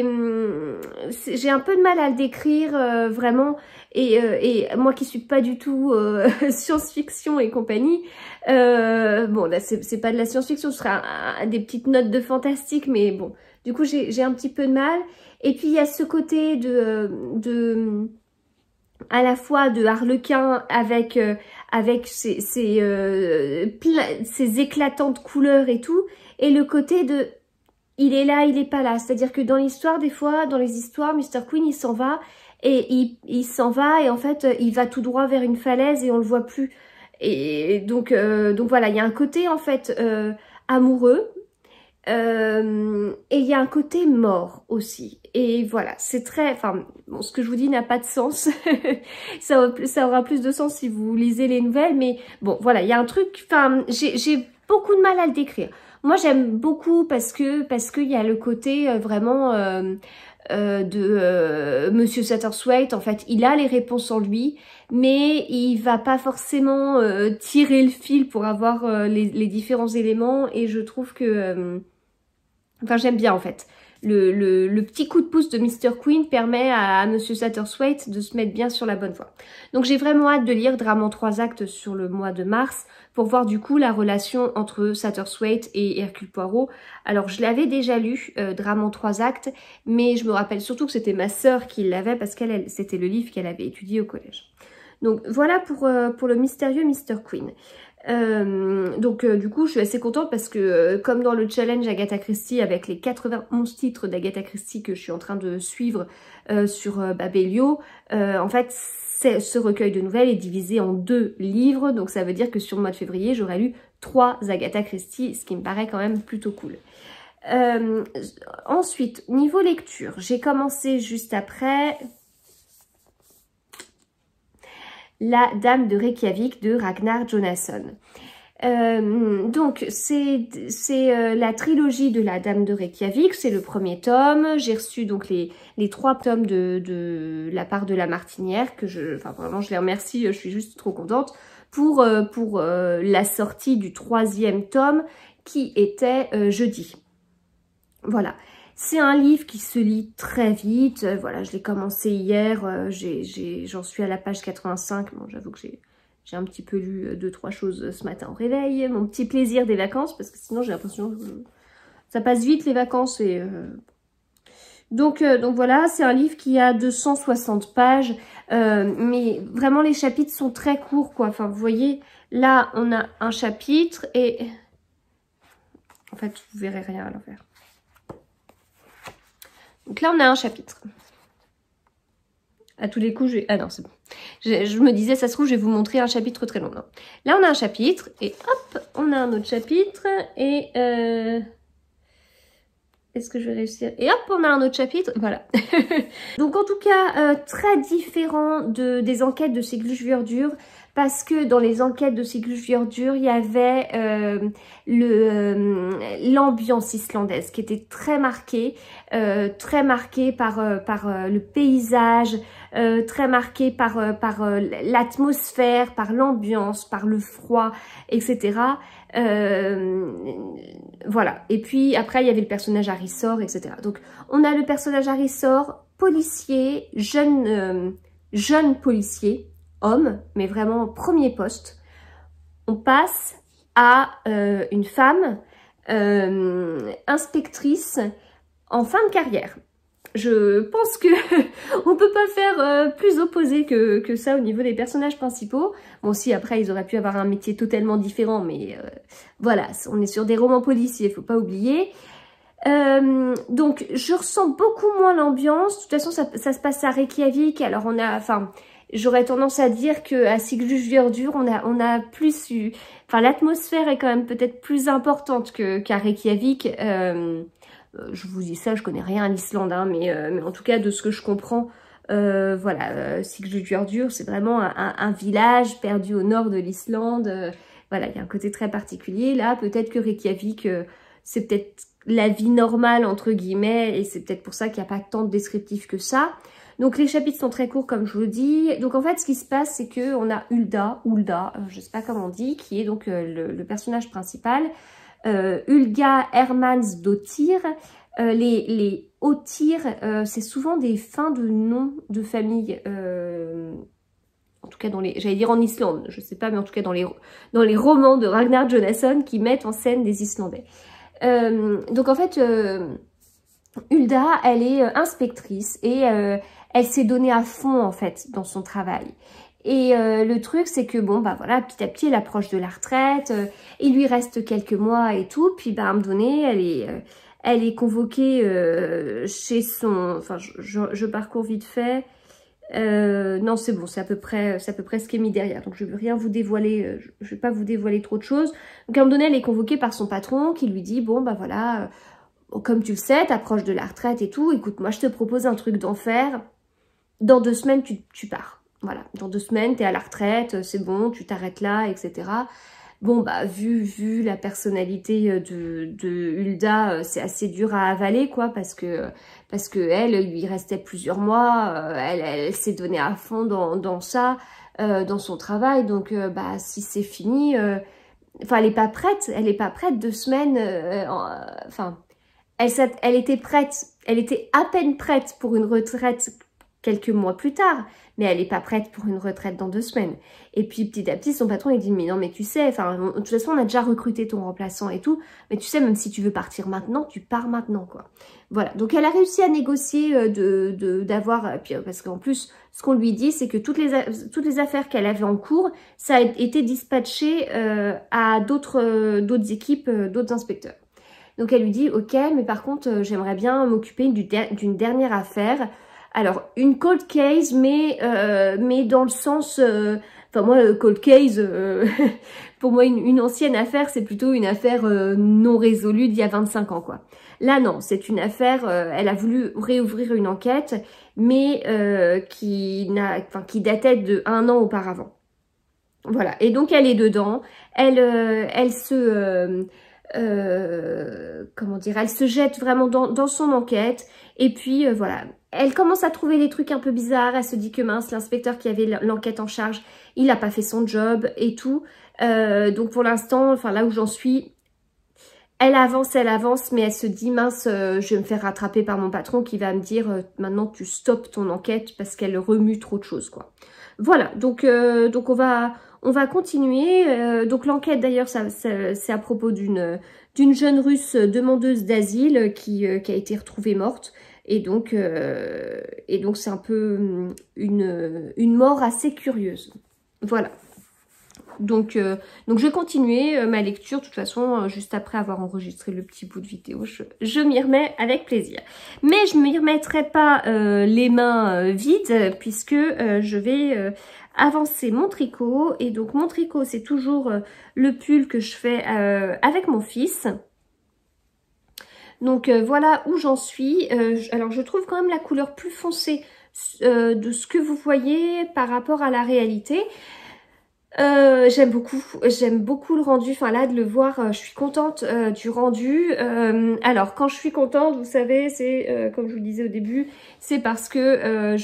un peu de mal à le décrire vraiment, et moi qui suis pas du tout science-fiction et compagnie, bon là c'est pas de la science-fiction, ce sera des petites notes de fantastique, mais bon, du coup j'ai un petit peu de mal. Et puis il y a ce côté à la fois de Harlequin avec ses éclatantes couleurs et tout, et le côté de il est là, il est pas là. C'est-à-dire que dans l'histoire, des fois, dans les histoires, Mr. Queen, il s'en va, et il s'en va, et en fait, il va tout droit vers une falaise et on le voit plus. Et donc voilà, il y a un côté, en fait, amoureux, et il y a un côté mort aussi. Et voilà, c'est très... Enfin, bon, ce que je vous dis n'a pas de sens. ça aura plus de sens si vous lisez les nouvelles, mais bon, voilà, il y a un truc... Enfin, j'ai beaucoup de mal à le décrire. Moi, j'aime beaucoup parce qu'il y a le côté vraiment de Monsieur Satterthwaite. En fait, il a les réponses en lui, mais il va pas forcément tirer le fil pour avoir les différents éléments. Et je trouve que... enfin, j'aime bien en fait. le petit coup de pouce de Mr. Queen permet à Monsieur Satterthwaite de se mettre bien sur la bonne voie. Donc j'ai vraiment hâte de lire Drame en 3 actes sur le mois de mars pour voir du coup la relation entre Satterthwaite et Hercule Poirot. Alors je l'avais déjà lu, Drame en 3 actes, mais je me rappelle surtout que c'était ma sœur qui l'avait parce qu'elle c'était le livre qu'elle avait étudié au collège. Donc voilà pour le mystérieux Mr. Queen. Du coup je suis assez contente parce que comme dans le challenge Agatha Christie avec les 91 titres d'Agatha Christie que je suis en train de suivre sur Babelio, en fait ce recueil de nouvelles est divisé en 2 livres, donc ça veut dire que sur le mois de février j'aurai lu 3 Agatha Christie, ce qui me paraît quand même plutôt cool. Ensuite, niveau lecture, j'ai commencé juste après La Dame de Reykjavik de Ragnar Jonasson. Donc c'est la trilogie de La Dame de Reykjavik, c'est le premier tome. J'ai reçu donc les 3 tomes de la part de La Martinière, que vraiment je les remercie, je suis juste trop contente pour la sortie du 3e tome qui était jeudi. Voilà. C'est un livre qui se lit très vite, voilà, je l'ai commencé hier, j'en suis à la page 85, bon j'avoue que j'ai un petit peu lu 2-3 choses ce matin au réveil, mon petit plaisir des vacances, parce que sinon j'ai l'impression que ça passe vite les vacances. Et donc voilà, c'est un livre qui a 260 pages, mais vraiment les chapitres sont très courts quoi, enfin vous voyez, là on a un chapitre et en fait vous verrez rien à l'envers. Donc là, on a un chapitre. À tous les coups, ah non, c'est bon. Je me disais, ça se trouve, je vais vous montrer un chapitre très long. Non. Là, on a un chapitre, et hop, on a un autre chapitre, et... Est-ce que je vais réussir? Et hop, on a un autre chapitre, voilà. Donc, en tout cas, très différent des enquêtes de Sigurd Verdure, parce que dans les enquêtes de Sigurd Verdure, il y avait l'ambiance islandaise qui était très marquée par le paysage, très marquée par l'atmosphère, par l'ambiance, par le froid, etc. Voilà. Et puis après, il y avait le personnage Harrysor, etc. Donc, on a le personnage Harrysor, policier, jeune policier, homme, mais vraiment premier poste. On passe à une femme inspectrice en fin de carrière. Je pense que on peut pas faire plus opposé que ça au niveau des personnages principaux. Bon, si après ils auraient pu avoir un métier totalement différent, mais voilà, on est sur des romans policiers, faut pas oublier. Donc je ressens beaucoup moins l'ambiance. De toute façon, ça se passe à Reykjavik. Alors on a, enfin, j'aurais tendance à dire que à Sigurd Verdure, on a plus eu, enfin l'atmosphère est quand même peut-être plus importante qu'à Reykjavik. Je vous dis ça, je connais rien à l'Islande, hein, mais en tout cas de ce que je comprends, voilà, Sigurd Verdure, c'est vraiment un village perdu au nord de l'Islande. Voilà, il y a un côté très particulier. Là, peut-être que Reykjavik, c'est peut-être la vie normale entre guillemets, et c'est peut-être pour ça qu'il n'y a pas tant de descriptifs que ça. Donc les chapitres sont très courts comme je vous le dis. Donc en fait ce qui se passe c'est que on a Hulda, je sais pas comment on dit, qui est donc le personnage principal. Hulga Hermannsdóttir. Les Óttir, c'est souvent des fins de noms de famille. En tout cas j'allais dire en Islande, je sais pas, mais en tout cas dans les romans de Ragnar Jonasson qui mettent en scène des Islandais. Donc en fait, Hulda, elle est inspectrice et elle s'est donnée à fond en fait dans son travail. Et le truc c'est que bon bah voilà, petit à petit elle approche de la retraite, il lui reste quelques mois et tout, puis bah à un moment donné elle est convoquée chez son, enfin je parcours vite fait. Non c'est bon, c'est à peu près ce qui est mis derrière, donc je ne veux rien vous dévoiler, je vais pas vous dévoiler trop de choses. Donc à un moment donné elle est convoquée par son patron qui lui dit bon bah voilà, comme tu le sais, t'approches de la retraite et tout, écoute moi je te propose un truc d'enfer, dans 2 semaines tu pars, voilà, dans 2 semaines t'es à la retraite, c'est bon, tu t'arrêtes là, etc. Bon bah vu la personnalité de Hulda, c'est assez dur à avaler quoi, parce que elle, il lui restait plusieurs mois, elle s'est donnée à fond dans ça, dans son travail, donc bah si c'est fini, enfin elle est pas prête 2 semaines, enfin elle était prête, elle était à peine prête pour une retraite quelques mois plus tard, mais elle n'est pas prête pour une retraite dans 2 semaines. Et puis petit à petit, son patron il dit mais non mais tu sais, enfin de toute façon on a déjà recruté ton remplaçant et tout, mais tu sais même si tu veux partir maintenant, tu pars maintenant quoi. Voilà, donc elle a réussi à négocier d'avoir, parce qu'en plus ce qu'on lui dit c'est que toutes les affaires qu'elle avait en cours, ça a été dispatché à d'autres équipes, d'autres inspecteurs. Donc elle lui dit ok mais par contre j'aimerais bien m'occuper d'une dernière affaire. Alors, une cold case, mais dans le sens... Enfin, moi, cold case, pour moi, une ancienne affaire, c'est plutôt une affaire non résolue d'il y a 25 ans, quoi. Là, non, c'est une affaire... elle a voulu réouvrir une enquête, mais qui datait de 1 an auparavant. Voilà, et donc elle est dedans. Elle se... comment dire, elle se jette vraiment dans son enquête et puis voilà, elle commence à trouver des trucs un peu bizarres, elle se dit que mince, l'inspecteur qui avait l'enquête en charge, il n'a pas fait son job et tout, donc pour l'instant, enfin là où j'en suis, elle avance, mais elle se dit mince, je vais me faire rattraper par mon patron qui va me dire maintenant tu stoppes ton enquête parce qu'elle remue trop de choses quoi. Voilà, donc on va continuer. Donc l'enquête d'ailleurs, c'est à propos d'une jeune Russe demandeuse d'asile qui a été retrouvée morte. Et donc c'est un peu une mort assez curieuse. Voilà. Donc je vais continuer ma lecture, de toute façon, juste après avoir enregistré le petit bout de vidéo, je m'y remets avec plaisir. Mais je ne m'y remettrai pas les mains vides, puisque je vais avancer mon tricot. Et donc mon tricot, c'est toujours le pull que je fais avec mon fils. Donc voilà où j'en suis. Alors je trouve quand même la couleur plus foncée de ce que vous voyez par rapport à la réalité. J'aime beaucoup le rendu, enfin là de le voir, je suis contente du rendu. Alors quand je suis contente, vous savez, c'est comme je vous le disais au début, c'est parce que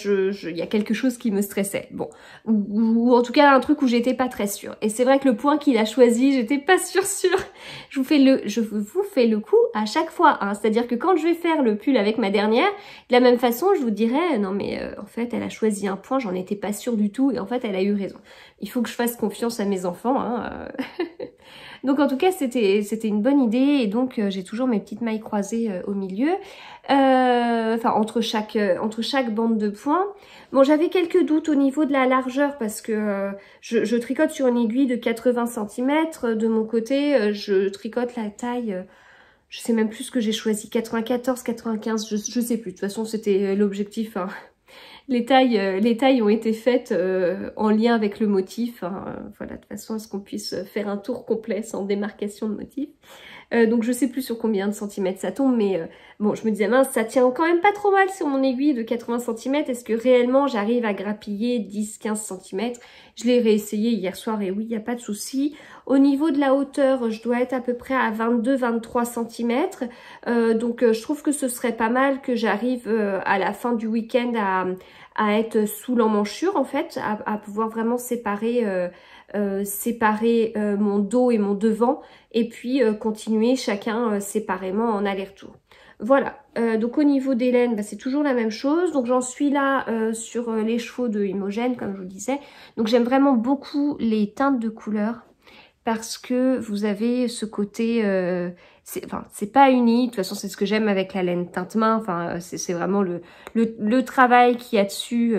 il y a quelque chose qui me stressait, bon, ou en tout cas un truc où j'étais pas très sûre. Et c'est vrai que le point qu'il a choisi, j'étais pas sûre. Je vous fais le coup à chaque fois, hein. C'est-à-dire que quand je vais faire le pull avec ma dernière, de la même façon, je vous dirais non mais en fait elle a choisi un point, j'en étais pas sûre du tout et en fait elle a eu raison. Il faut que je fasse confiance à mes enfants, hein. Donc en tout cas c'était une bonne idée et donc j'ai toujours mes petites mailles croisées au milieu, enfin entre chaque bande de points. Bon, j'avais quelques doutes au niveau de la largeur parce que je tricote sur une aiguille de 80 cm, de mon côté je tricote la taille, je sais même plus ce que j'ai choisi, 94, 95, je sais plus, de toute façon c'était l'objectif, hein. Les tailles ont été faites en lien avec le motif, hein, voilà, de façon à ce qu'on puisse faire un tour complet sans démarcation de motif. Donc je sais plus sur combien de centimètres ça tombe, mais bon, je me disais mince, ça tient quand même pas trop mal sur mon aiguille de 80 cm. Est-ce que réellement j'arrive à grappiller 10-15 cm? Je l'ai réessayé hier soir et oui, il n'y a pas de souci. Au niveau de la hauteur, je dois être à peu près à 22-23 cm. Donc je trouve que ce serait pas mal que j'arrive à la fin du week-end à être sous l'emmanchure en fait, à pouvoir vraiment séparer mon dos et mon devant et puis continuer chacun séparément en aller-retour. Voilà, donc au niveau des laines, bah, c'est toujours la même chose. Donc j'en suis là sur les chevaux de Imogen, comme je vous le disais. Donc j'aime vraiment beaucoup les teintes de couleurs parce que vous avez ce côté... c'est pas uni, de toute façon c'est ce que j'aime avec la laine teinte main, enfin c'est vraiment le travail qu'il y a dessus.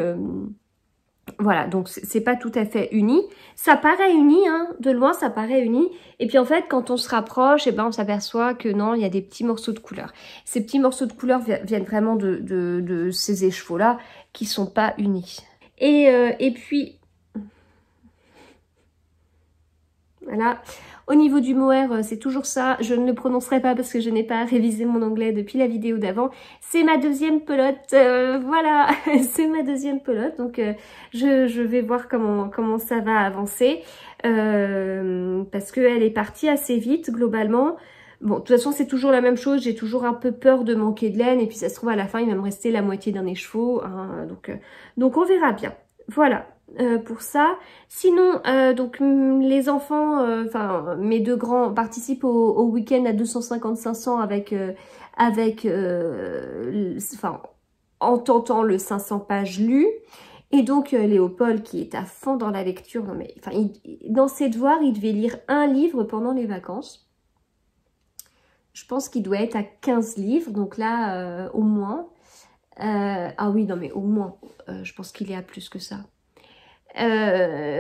Voilà, donc c'est pas tout à fait uni. Ça paraît uni, hein, de loin ça paraît uni. Et puis en fait, quand on se rapproche, eh ben, on s'aperçoit que non, il y a des petits morceaux de couleur. Ces petits morceaux de couleur viennent vraiment de ces écheveaux-là qui sont pas unis. Et puis, voilà. Au niveau du mohair, c'est toujours ça. Je ne le prononcerai pas parce que je n'ai pas révisé mon anglais depuis la vidéo d'avant. C'est ma deuxième pelote. Voilà, c'est ma deuxième pelote. Donc, je vais voir comment ça va avancer. Parce qu'elle est partie assez vite, globalement. Bon, de toute façon, c'est toujours la même chose. J'ai toujours un peu peur de manquer de laine. Et puis, ça se trouve, à la fin, il va me rester la moitié d'un écheveau. Hein, donc, on verra bien. Voilà. pour ça. Sinon, donc les enfants, enfin mes deux grands participent au week-end à 250-500 enfin en tentant le 500 pages lues. Et donc Léopold qui est à fond dans la lecture, non mais, enfin, dans ses devoirs, il devait lire un livre pendant les vacances. Je pense qu'il doit être à 15 livres, donc là au moins. Ah oui, non mais au moins, je pense qu'il est à plus que ça.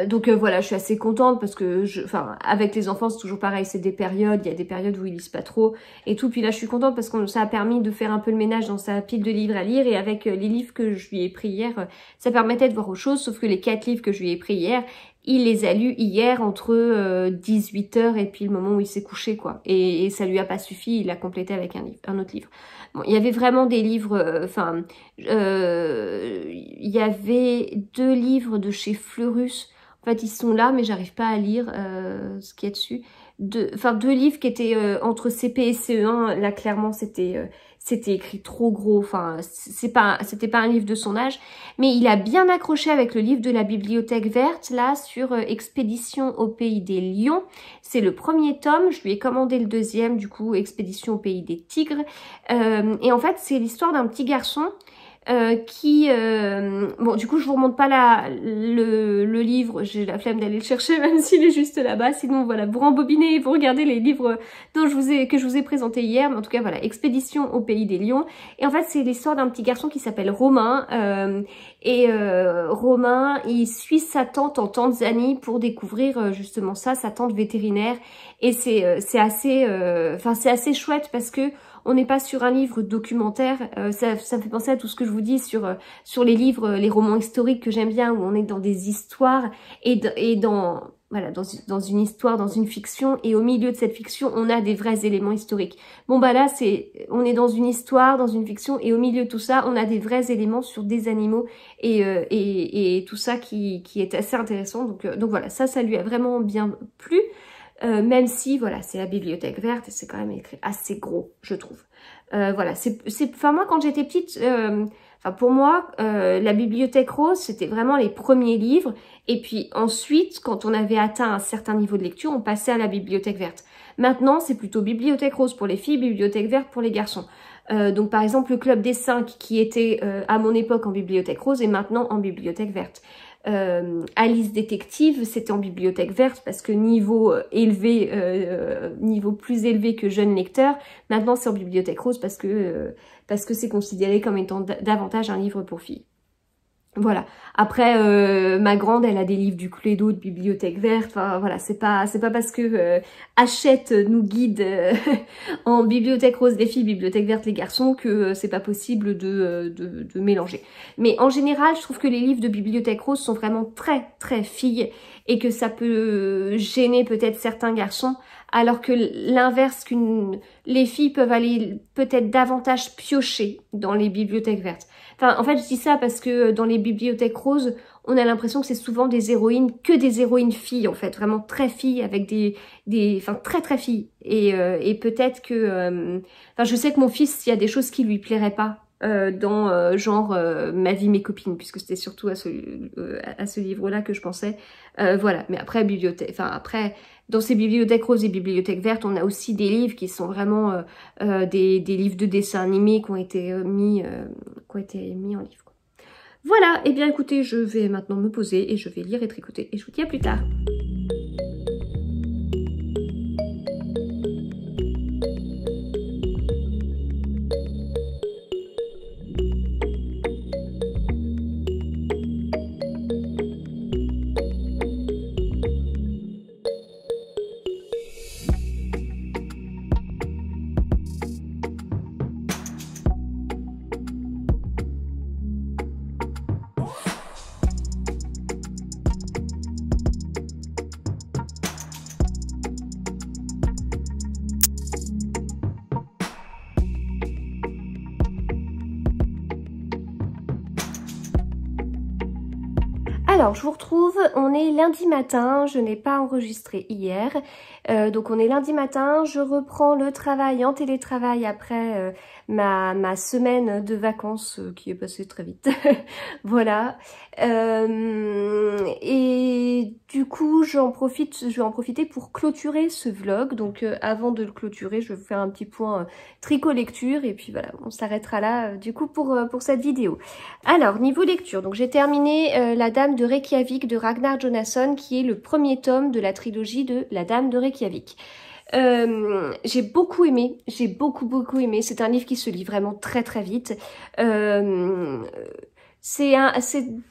Donc voilà, je suis assez contente parce que, enfin, avec les enfants, c'est toujours pareil, c'est des périodes, il y a des périodes où ils lisent pas trop et tout. Puis là, je suis contente parce que ça a permis de faire un peu le ménage dans sa pile de livres à lire et avec les livres que je lui ai pris hier, ça permettait de voir autre chose, sauf que les 4 livres que je lui ai pris hier, il les a lus hier entre 18h et puis le moment où il s'est couché, quoi. Et ça lui a pas suffi, il a complété avec un autre livre. Bon, il y avait vraiment des livres, enfin, il y avait 2 livres de chez Fleurus. En fait, ils sont là, mais j'arrive pas à lire ce qu'il y a dessus. Enfin, 2 livres qui étaient entre CP et CE1. Là, clairement, c'était écrit trop gros. Enfin, c'était pas un livre de son âge. Mais il a bien accroché avec le livre de la Bibliothèque Verte, là, sur Expédition au Pays des Lions. C'est le premier tome. Je lui ai commandé le deuxième, du coup, Expédition au Pays des Tigres. Et en fait, c'est l'histoire d'un petit garçon bon, du coup je vous remonte pas le livre, j'ai la flemme d'aller le chercher même s'il est juste là-bas. Sinon voilà, vous rembobinez et vous regardez les livres que je vous ai présentés hier. Mais en tout cas voilà, Expédition au Pays des Lions. Et en fait c'est l'histoire d'un petit garçon qui s'appelle Romain. Romain, il suit sa tante en Tanzanie pour découvrir justement ça, sa tante vétérinaire. Et c'est assez, enfin c'est assez chouette parce que on n'est pas sur un livre documentaire, ça me fait penser à tout ce que je vous dis sur les livres, les romans historiques que j'aime bien, où on est dans des histoires et dans une histoire, dans une fiction, et au milieu de cette fiction, on a des vrais éléments historiques. Bon bah là, on est dans une histoire, dans une fiction, et au milieu de tout ça, on a des vrais éléments sur des animaux et tout ça qui est assez intéressant. Donc voilà, ça lui a vraiment bien plu. Même si, voilà, c'est la Bibliothèque Verte et c'est quand même écrit assez gros, je trouve. Voilà, enfin moi, quand j'étais petite, enfin pour moi, la Bibliothèque Rose, c'était vraiment les premiers livres. Et puis ensuite, quand on avait atteint un certain niveau de lecture, on passait à la Bibliothèque Verte. Maintenant, c'est plutôt Bibliothèque Rose pour les filles, Bibliothèque Verte pour les garçons. Donc par exemple, le Club des 5 qui était à mon époque en Bibliothèque Rose est maintenant en Bibliothèque Verte. Alice Détective, c'était en Bibliothèque Verte parce que niveau élevé, niveau plus élevé que jeune lecteur, maintenant c'est en Bibliothèque Rose parce que c'est considéré comme étant davantage un livre pour filles. Voilà. Après, ma grande, elle a des livres du Cluedo de Bibliothèque Verte. Enfin, voilà, c'est pas parce que Hachette nous guide en Bibliothèque Rose les filles, Bibliothèque Verte les garçons que c'est pas possible de mélanger. Mais en général, je trouve que les livres de Bibliothèque Rose sont vraiment très très filles et que ça peut gêner peut-être certains garçons, alors que l'inverse, les filles peuvent aller peut-être davantage piocher dans les bibliothèques vertes. Enfin, en fait, je dis ça parce que dans les bibliothèques roses, on a l'impression que c'est souvent des héroïnes, que des héroïnes filles, en fait, vraiment très filles, avec enfin, très très filles. Et peut-être que, enfin, je sais que mon fils, il y a des choses qui lui plairaient pas. Dans genre Ma vie, mes copines, puisque c'était surtout à ce livre-là que je pensais. Voilà, mais après, dans ces bibliothèques roses et bibliothèques vertes, on a aussi des livres qui sont vraiment des livres de dessins animés qui ont été mis en livre. Voilà, et bien écoutez, je vais maintenant me poser et je vais lire et tricoter. Et je vous dis à plus tard. Alors, je vous retrouve, on est lundi matin, je n'ai pas enregistré hier, donc on est lundi matin, je reprends le travail en télétravail après ma semaine de vacances qui est passée très vite, voilà, et du coup je vais en profiter pour clôturer ce vlog, donc avant de le clôturer, je vais vous faire un petit point tricot lecture, et puis voilà, on s'arrêtera là du coup pour cette vidéo. Alors, niveau lecture, donc j'ai terminé La Dame de Reykjavik de Ragnar Jonasson, qui est le premier tome de la trilogie de La Dame de Reykjavik. J'ai beaucoup aimé, j'ai beaucoup aimé. C'est un livre qui se lit vraiment très vite. C'est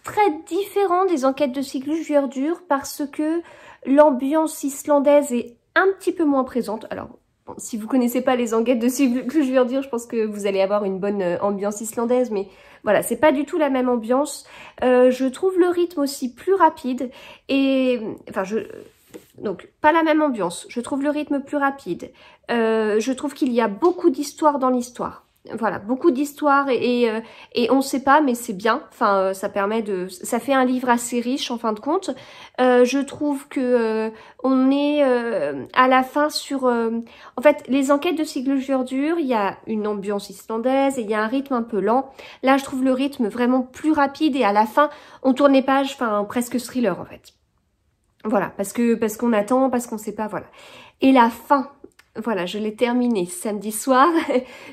très différent des enquêtes de Siglufjörður parce que l'ambiance islandaise est un petit peu moins présente. Alors, bon, si vous connaissez pas les enquêtes de Siglufjörður, je pense que vous allez avoir une bonne ambiance islandaise, mais voilà, c'est pas du tout la même ambiance. Je trouve le rythme aussi plus rapide et enfin donc pas la même ambiance. Je trouve le rythme plus rapide. Je trouve qu'il y a beaucoup d'histoires dans l'histoire. Voilà, beaucoup d'histoires et on ne sait pas, mais c'est bien. Enfin, ça fait un livre assez riche en fin de compte. Je trouve que on est à la fin sur. En fait, les enquêtes de Siglufjörður, il y a une ambiance islandaise et il y a un rythme un peu lent. Là, je trouve le rythme vraiment plus rapide et à la fin, on tourne les pages, enfin presque thriller en fait. Voilà, parce qu'on attend, parce qu'on sait pas, voilà. Et la fin. Voilà, je l'ai terminé samedi soir.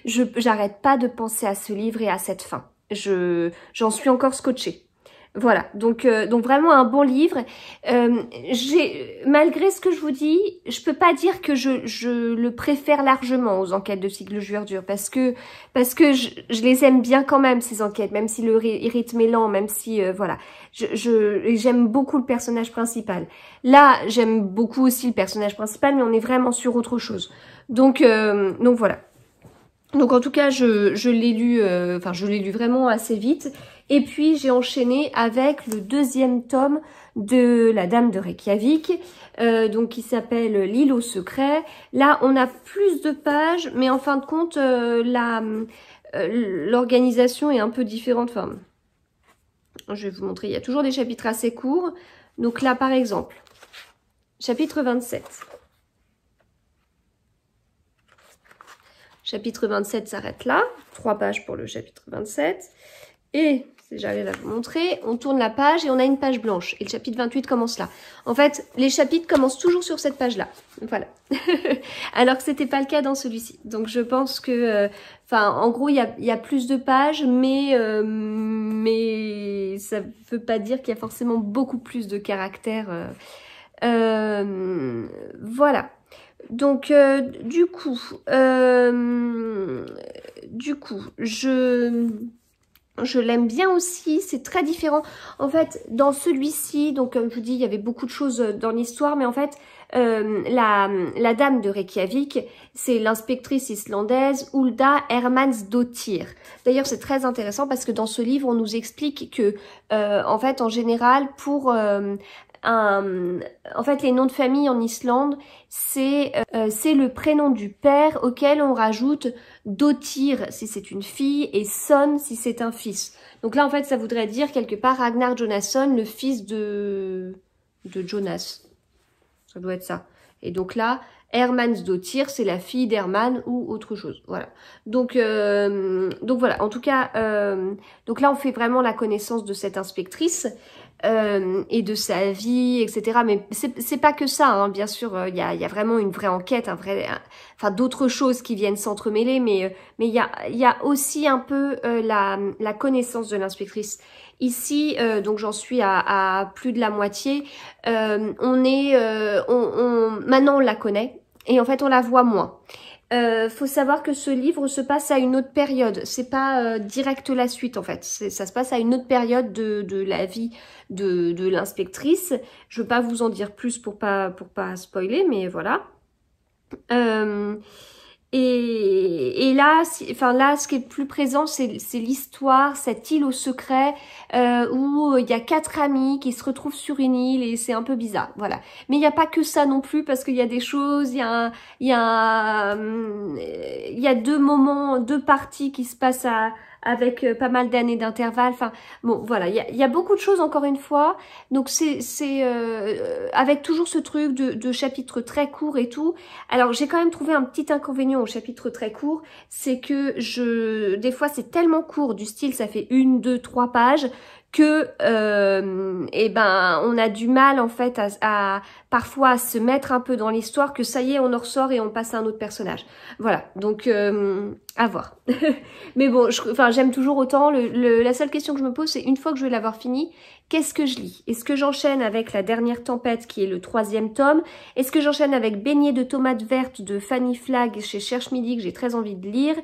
J'arrête pas de penser à ce livre et à cette fin. J'en suis encore scotchée. Voilà, donc vraiment un bon livre. Malgré ce que je vous dis, je peux pas dire que je le préfère largement aux enquêtes de Siglufjörður parce que je les aime bien quand même ces enquêtes, même si le rythme est lent, même si voilà, j'aime beaucoup le personnage principal. Là, j'aime beaucoup aussi le personnage principal, mais on est vraiment sur autre chose. Donc voilà. Donc en tout cas, je l'ai lu, je l'ai lu vraiment assez vite. Et puis j'ai enchaîné avec le deuxième tome de La Dame de Reykjavik, donc qui s'appelle L'îlot secret. Là, on a plus de pages, mais en fin de compte, l'organisation est un peu différente. Enfin, je vais vous montrer. Il y a toujours des chapitres assez courts. Donc là, par exemple, chapitre 27. Chapitre 27 s'arrête là. 3 pages pour le chapitre 27. Et, si j'arrive à vous montrer, on tourne la page et on a une page blanche. Et le chapitre 28 commence là. En fait, les chapitres commencent toujours sur cette page-là. Voilà. Alors que c'était pas le cas dans celui-ci. Donc je pense que, en gros, il y a plus de pages, mais ça veut pas dire qu'il y a forcément beaucoup plus de caractères. Voilà. Donc, du coup, je l'aime bien aussi, c'est très différent. En fait, dans celui-ci, donc comme je vous dis, il y avait beaucoup de choses dans l'histoire, mais en fait, la dame de Reykjavik, c'est l'inspectrice islandaise Hulda Hermannsdóttir. D'ailleurs, c'est très intéressant parce que dans ce livre, on nous explique que, en fait, en général, pour en fait, les noms de famille en Islande, c'est le prénom du père auquel on rajoute Dóttir si c'est une fille et Son si c'est un fils. Donc là, en fait, ça voudrait dire quelque part Ragnar Jonasson, le fils de Jonas. Ça doit être ça. Et donc là, Hermannsdóttir, c'est la fille d'Hermann ou autre chose. Voilà. Donc voilà. En tout cas, donc là, on fait vraiment la connaissance de cette inspectrice. Et de sa vie, etc. Mais c'est pas que ça, hein. Bien sûr, il y a vraiment une vraie enquête, d'autres choses qui viennent s'entremêler, mais il y a aussi un peu la connaissance de l'inspectrice. Ici, donc j'en suis à plus de la moitié. Maintenant on la connaît et en fait on la voit moins. Faut savoir que ce livre se passe à une autre période. C'est pas direct la suite en fait. Ça se passe à une autre période de la vie de l'inspectrice. Je veux pas vous en dire plus pour pas spoiler, mais voilà. Et là, enfin là, ce qui est plus présent, c'est l'histoire, cette île au secret où il y a 4 amis qui se retrouvent sur une île et c'est un peu bizarre, voilà. Mais il n'y a pas que ça non plus parce qu'il y a des choses, il y a 2 moments, 2 parties qui se passent avec pas mal d'années d'intervalle. Enfin bon, voilà, il y a beaucoup de choses encore une fois. Donc c'est avec toujours ce truc de chapitres très courts et tout. Alors j'ai quand même trouvé un petit inconvénient au chapitre très court, c'est que des fois c'est tellement court, du style ça fait 1, 2, 3 pages que eh ben on a du mal en fait à parfois à se mettre un peu dans l'histoire, que ça y est on en ressort et on passe à un autre personnage. Voilà, donc à voir. Mais bon, enfin j'aime toujours autant. La seule question que je me pose, c'est une fois que je vais l'avoir fini, qu'est-ce que je lis? Est-ce que j'enchaîne avec La Dernière Tempête qui est le 3e tome? Est-ce que j'enchaîne avec Baignée de tomates vertes de Fanny Flagg chez Cherche Midi que j'ai très envie de lire?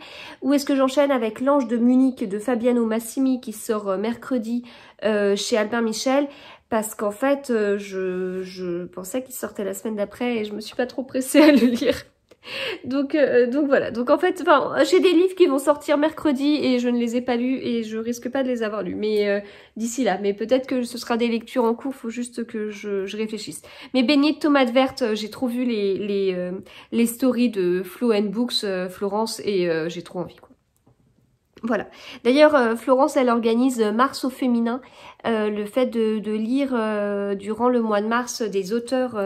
Ou est-ce que j'enchaîne avec L'Ange de Munich de Fabiano Massimi qui sort mercredi chez Albin Michel? Parce qu'en fait, je pensais qu'il sortait la semaine d'après et je me suis pas trop pressée à le lire. Donc voilà. Donc en fait, enfin, j'ai des livres qui vont sortir mercredi et je ne les ai pas lus et je risque pas de les avoir lus. Mais d'ici là, mais peut-être que ce sera des lectures en cours. Faut juste que je réfléchisse. Mais Baignée de tomates vertes, j'ai trop vu les stories de Flo and Books, Florence, et j'ai trop envie quoi. Voilà. D'ailleurs, Florence, elle organise Mars au féminin, le fait de lire durant le mois de mars des auteurs,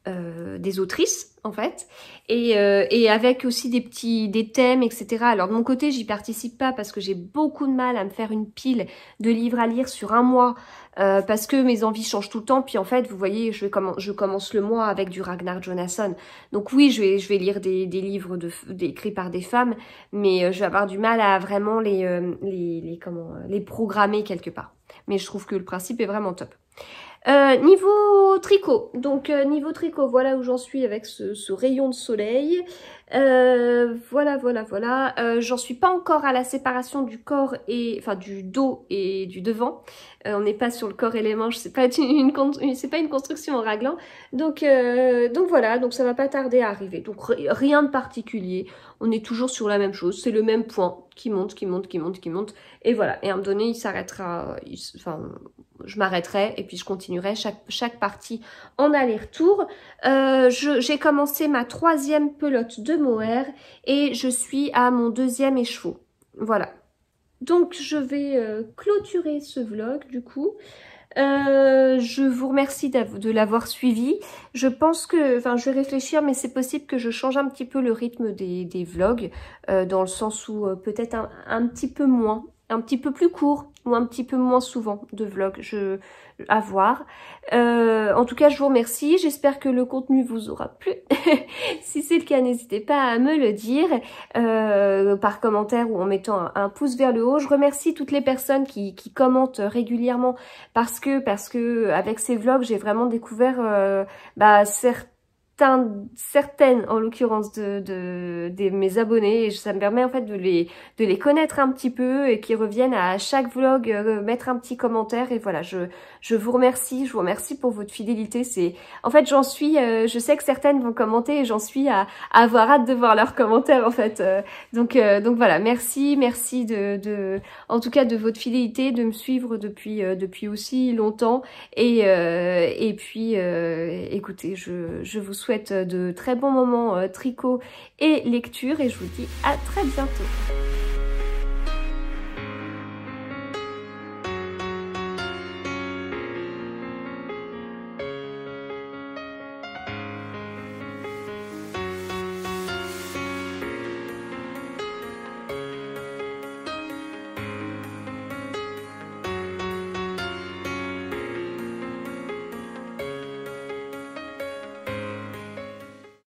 des autrices en fait, et avec aussi des thèmes, etc. Alors de mon côté, j'y participe pas parce que j'ai beaucoup de mal à me faire une pile de livres à lire sur un mois, parce que mes envies changent tout le temps. Puis en fait, vous voyez, je commence le mois avec du Ragnar Jonasson. Donc oui, je vais lire des livres écrits par des femmes, mais je vais avoir du mal à vraiment les programmer quelque part. Mais je trouve que le principe est vraiment top. Niveau tricot, donc niveau tricot, voilà où j'en suis avec ce rayon de soleil. Voilà. J'en suis pas encore à la séparation du corps et enfin du dos et du devant. On n'est pas sur le corps et les manches, c'est pas une construction en raglan. Donc voilà, donc ça va pas tarder à arriver. Donc rien de particulier. On est toujours sur la même chose, c'est le même point qui monte. Et voilà, et à un moment donné, il s'arrêtera, enfin, je m'arrêterai et puis je continuerai chaque partie en aller-retour. J'ai commencé ma 3e pelote de mohair et je suis à mon 2e écheveau. Voilà. Donc je vais clôturer ce vlog du coup. Je vous remercie de l'avoir suivi. Je pense que, enfin je vais réfléchir, mais c'est possible que je change un petit peu le rythme des vlogs, dans le sens où peut-être un petit peu moins, un petit peu plus court ou un petit peu moins souvent de vlogs, à voir. En tout cas, je vous remercie. J'espère que le contenu vous aura plu. Si c'est le cas, n'hésitez pas à me le dire par commentaire ou en mettant un pouce vers le haut. Je remercie toutes les personnes qui commentent régulièrement parce que avec ces vlogs, j'ai vraiment découvert certaines en l'occurrence de mes abonnés, et ça me permet en fait de les connaître un petit peu et qui reviennent à chaque vlog mettre un petit commentaire. Et voilà, je vous remercie pour votre fidélité. C'est en fait j'en suis je sais que certaines vont commenter et j'en suis à avoir hâte de voir leurs commentaires en fait. Donc voilà, merci en tout cas de votre fidélité, de me suivre depuis aussi longtemps, et puis écoutez, je vous souhaite de très bons moments tricot et lecture et je vous dis à très bientôt.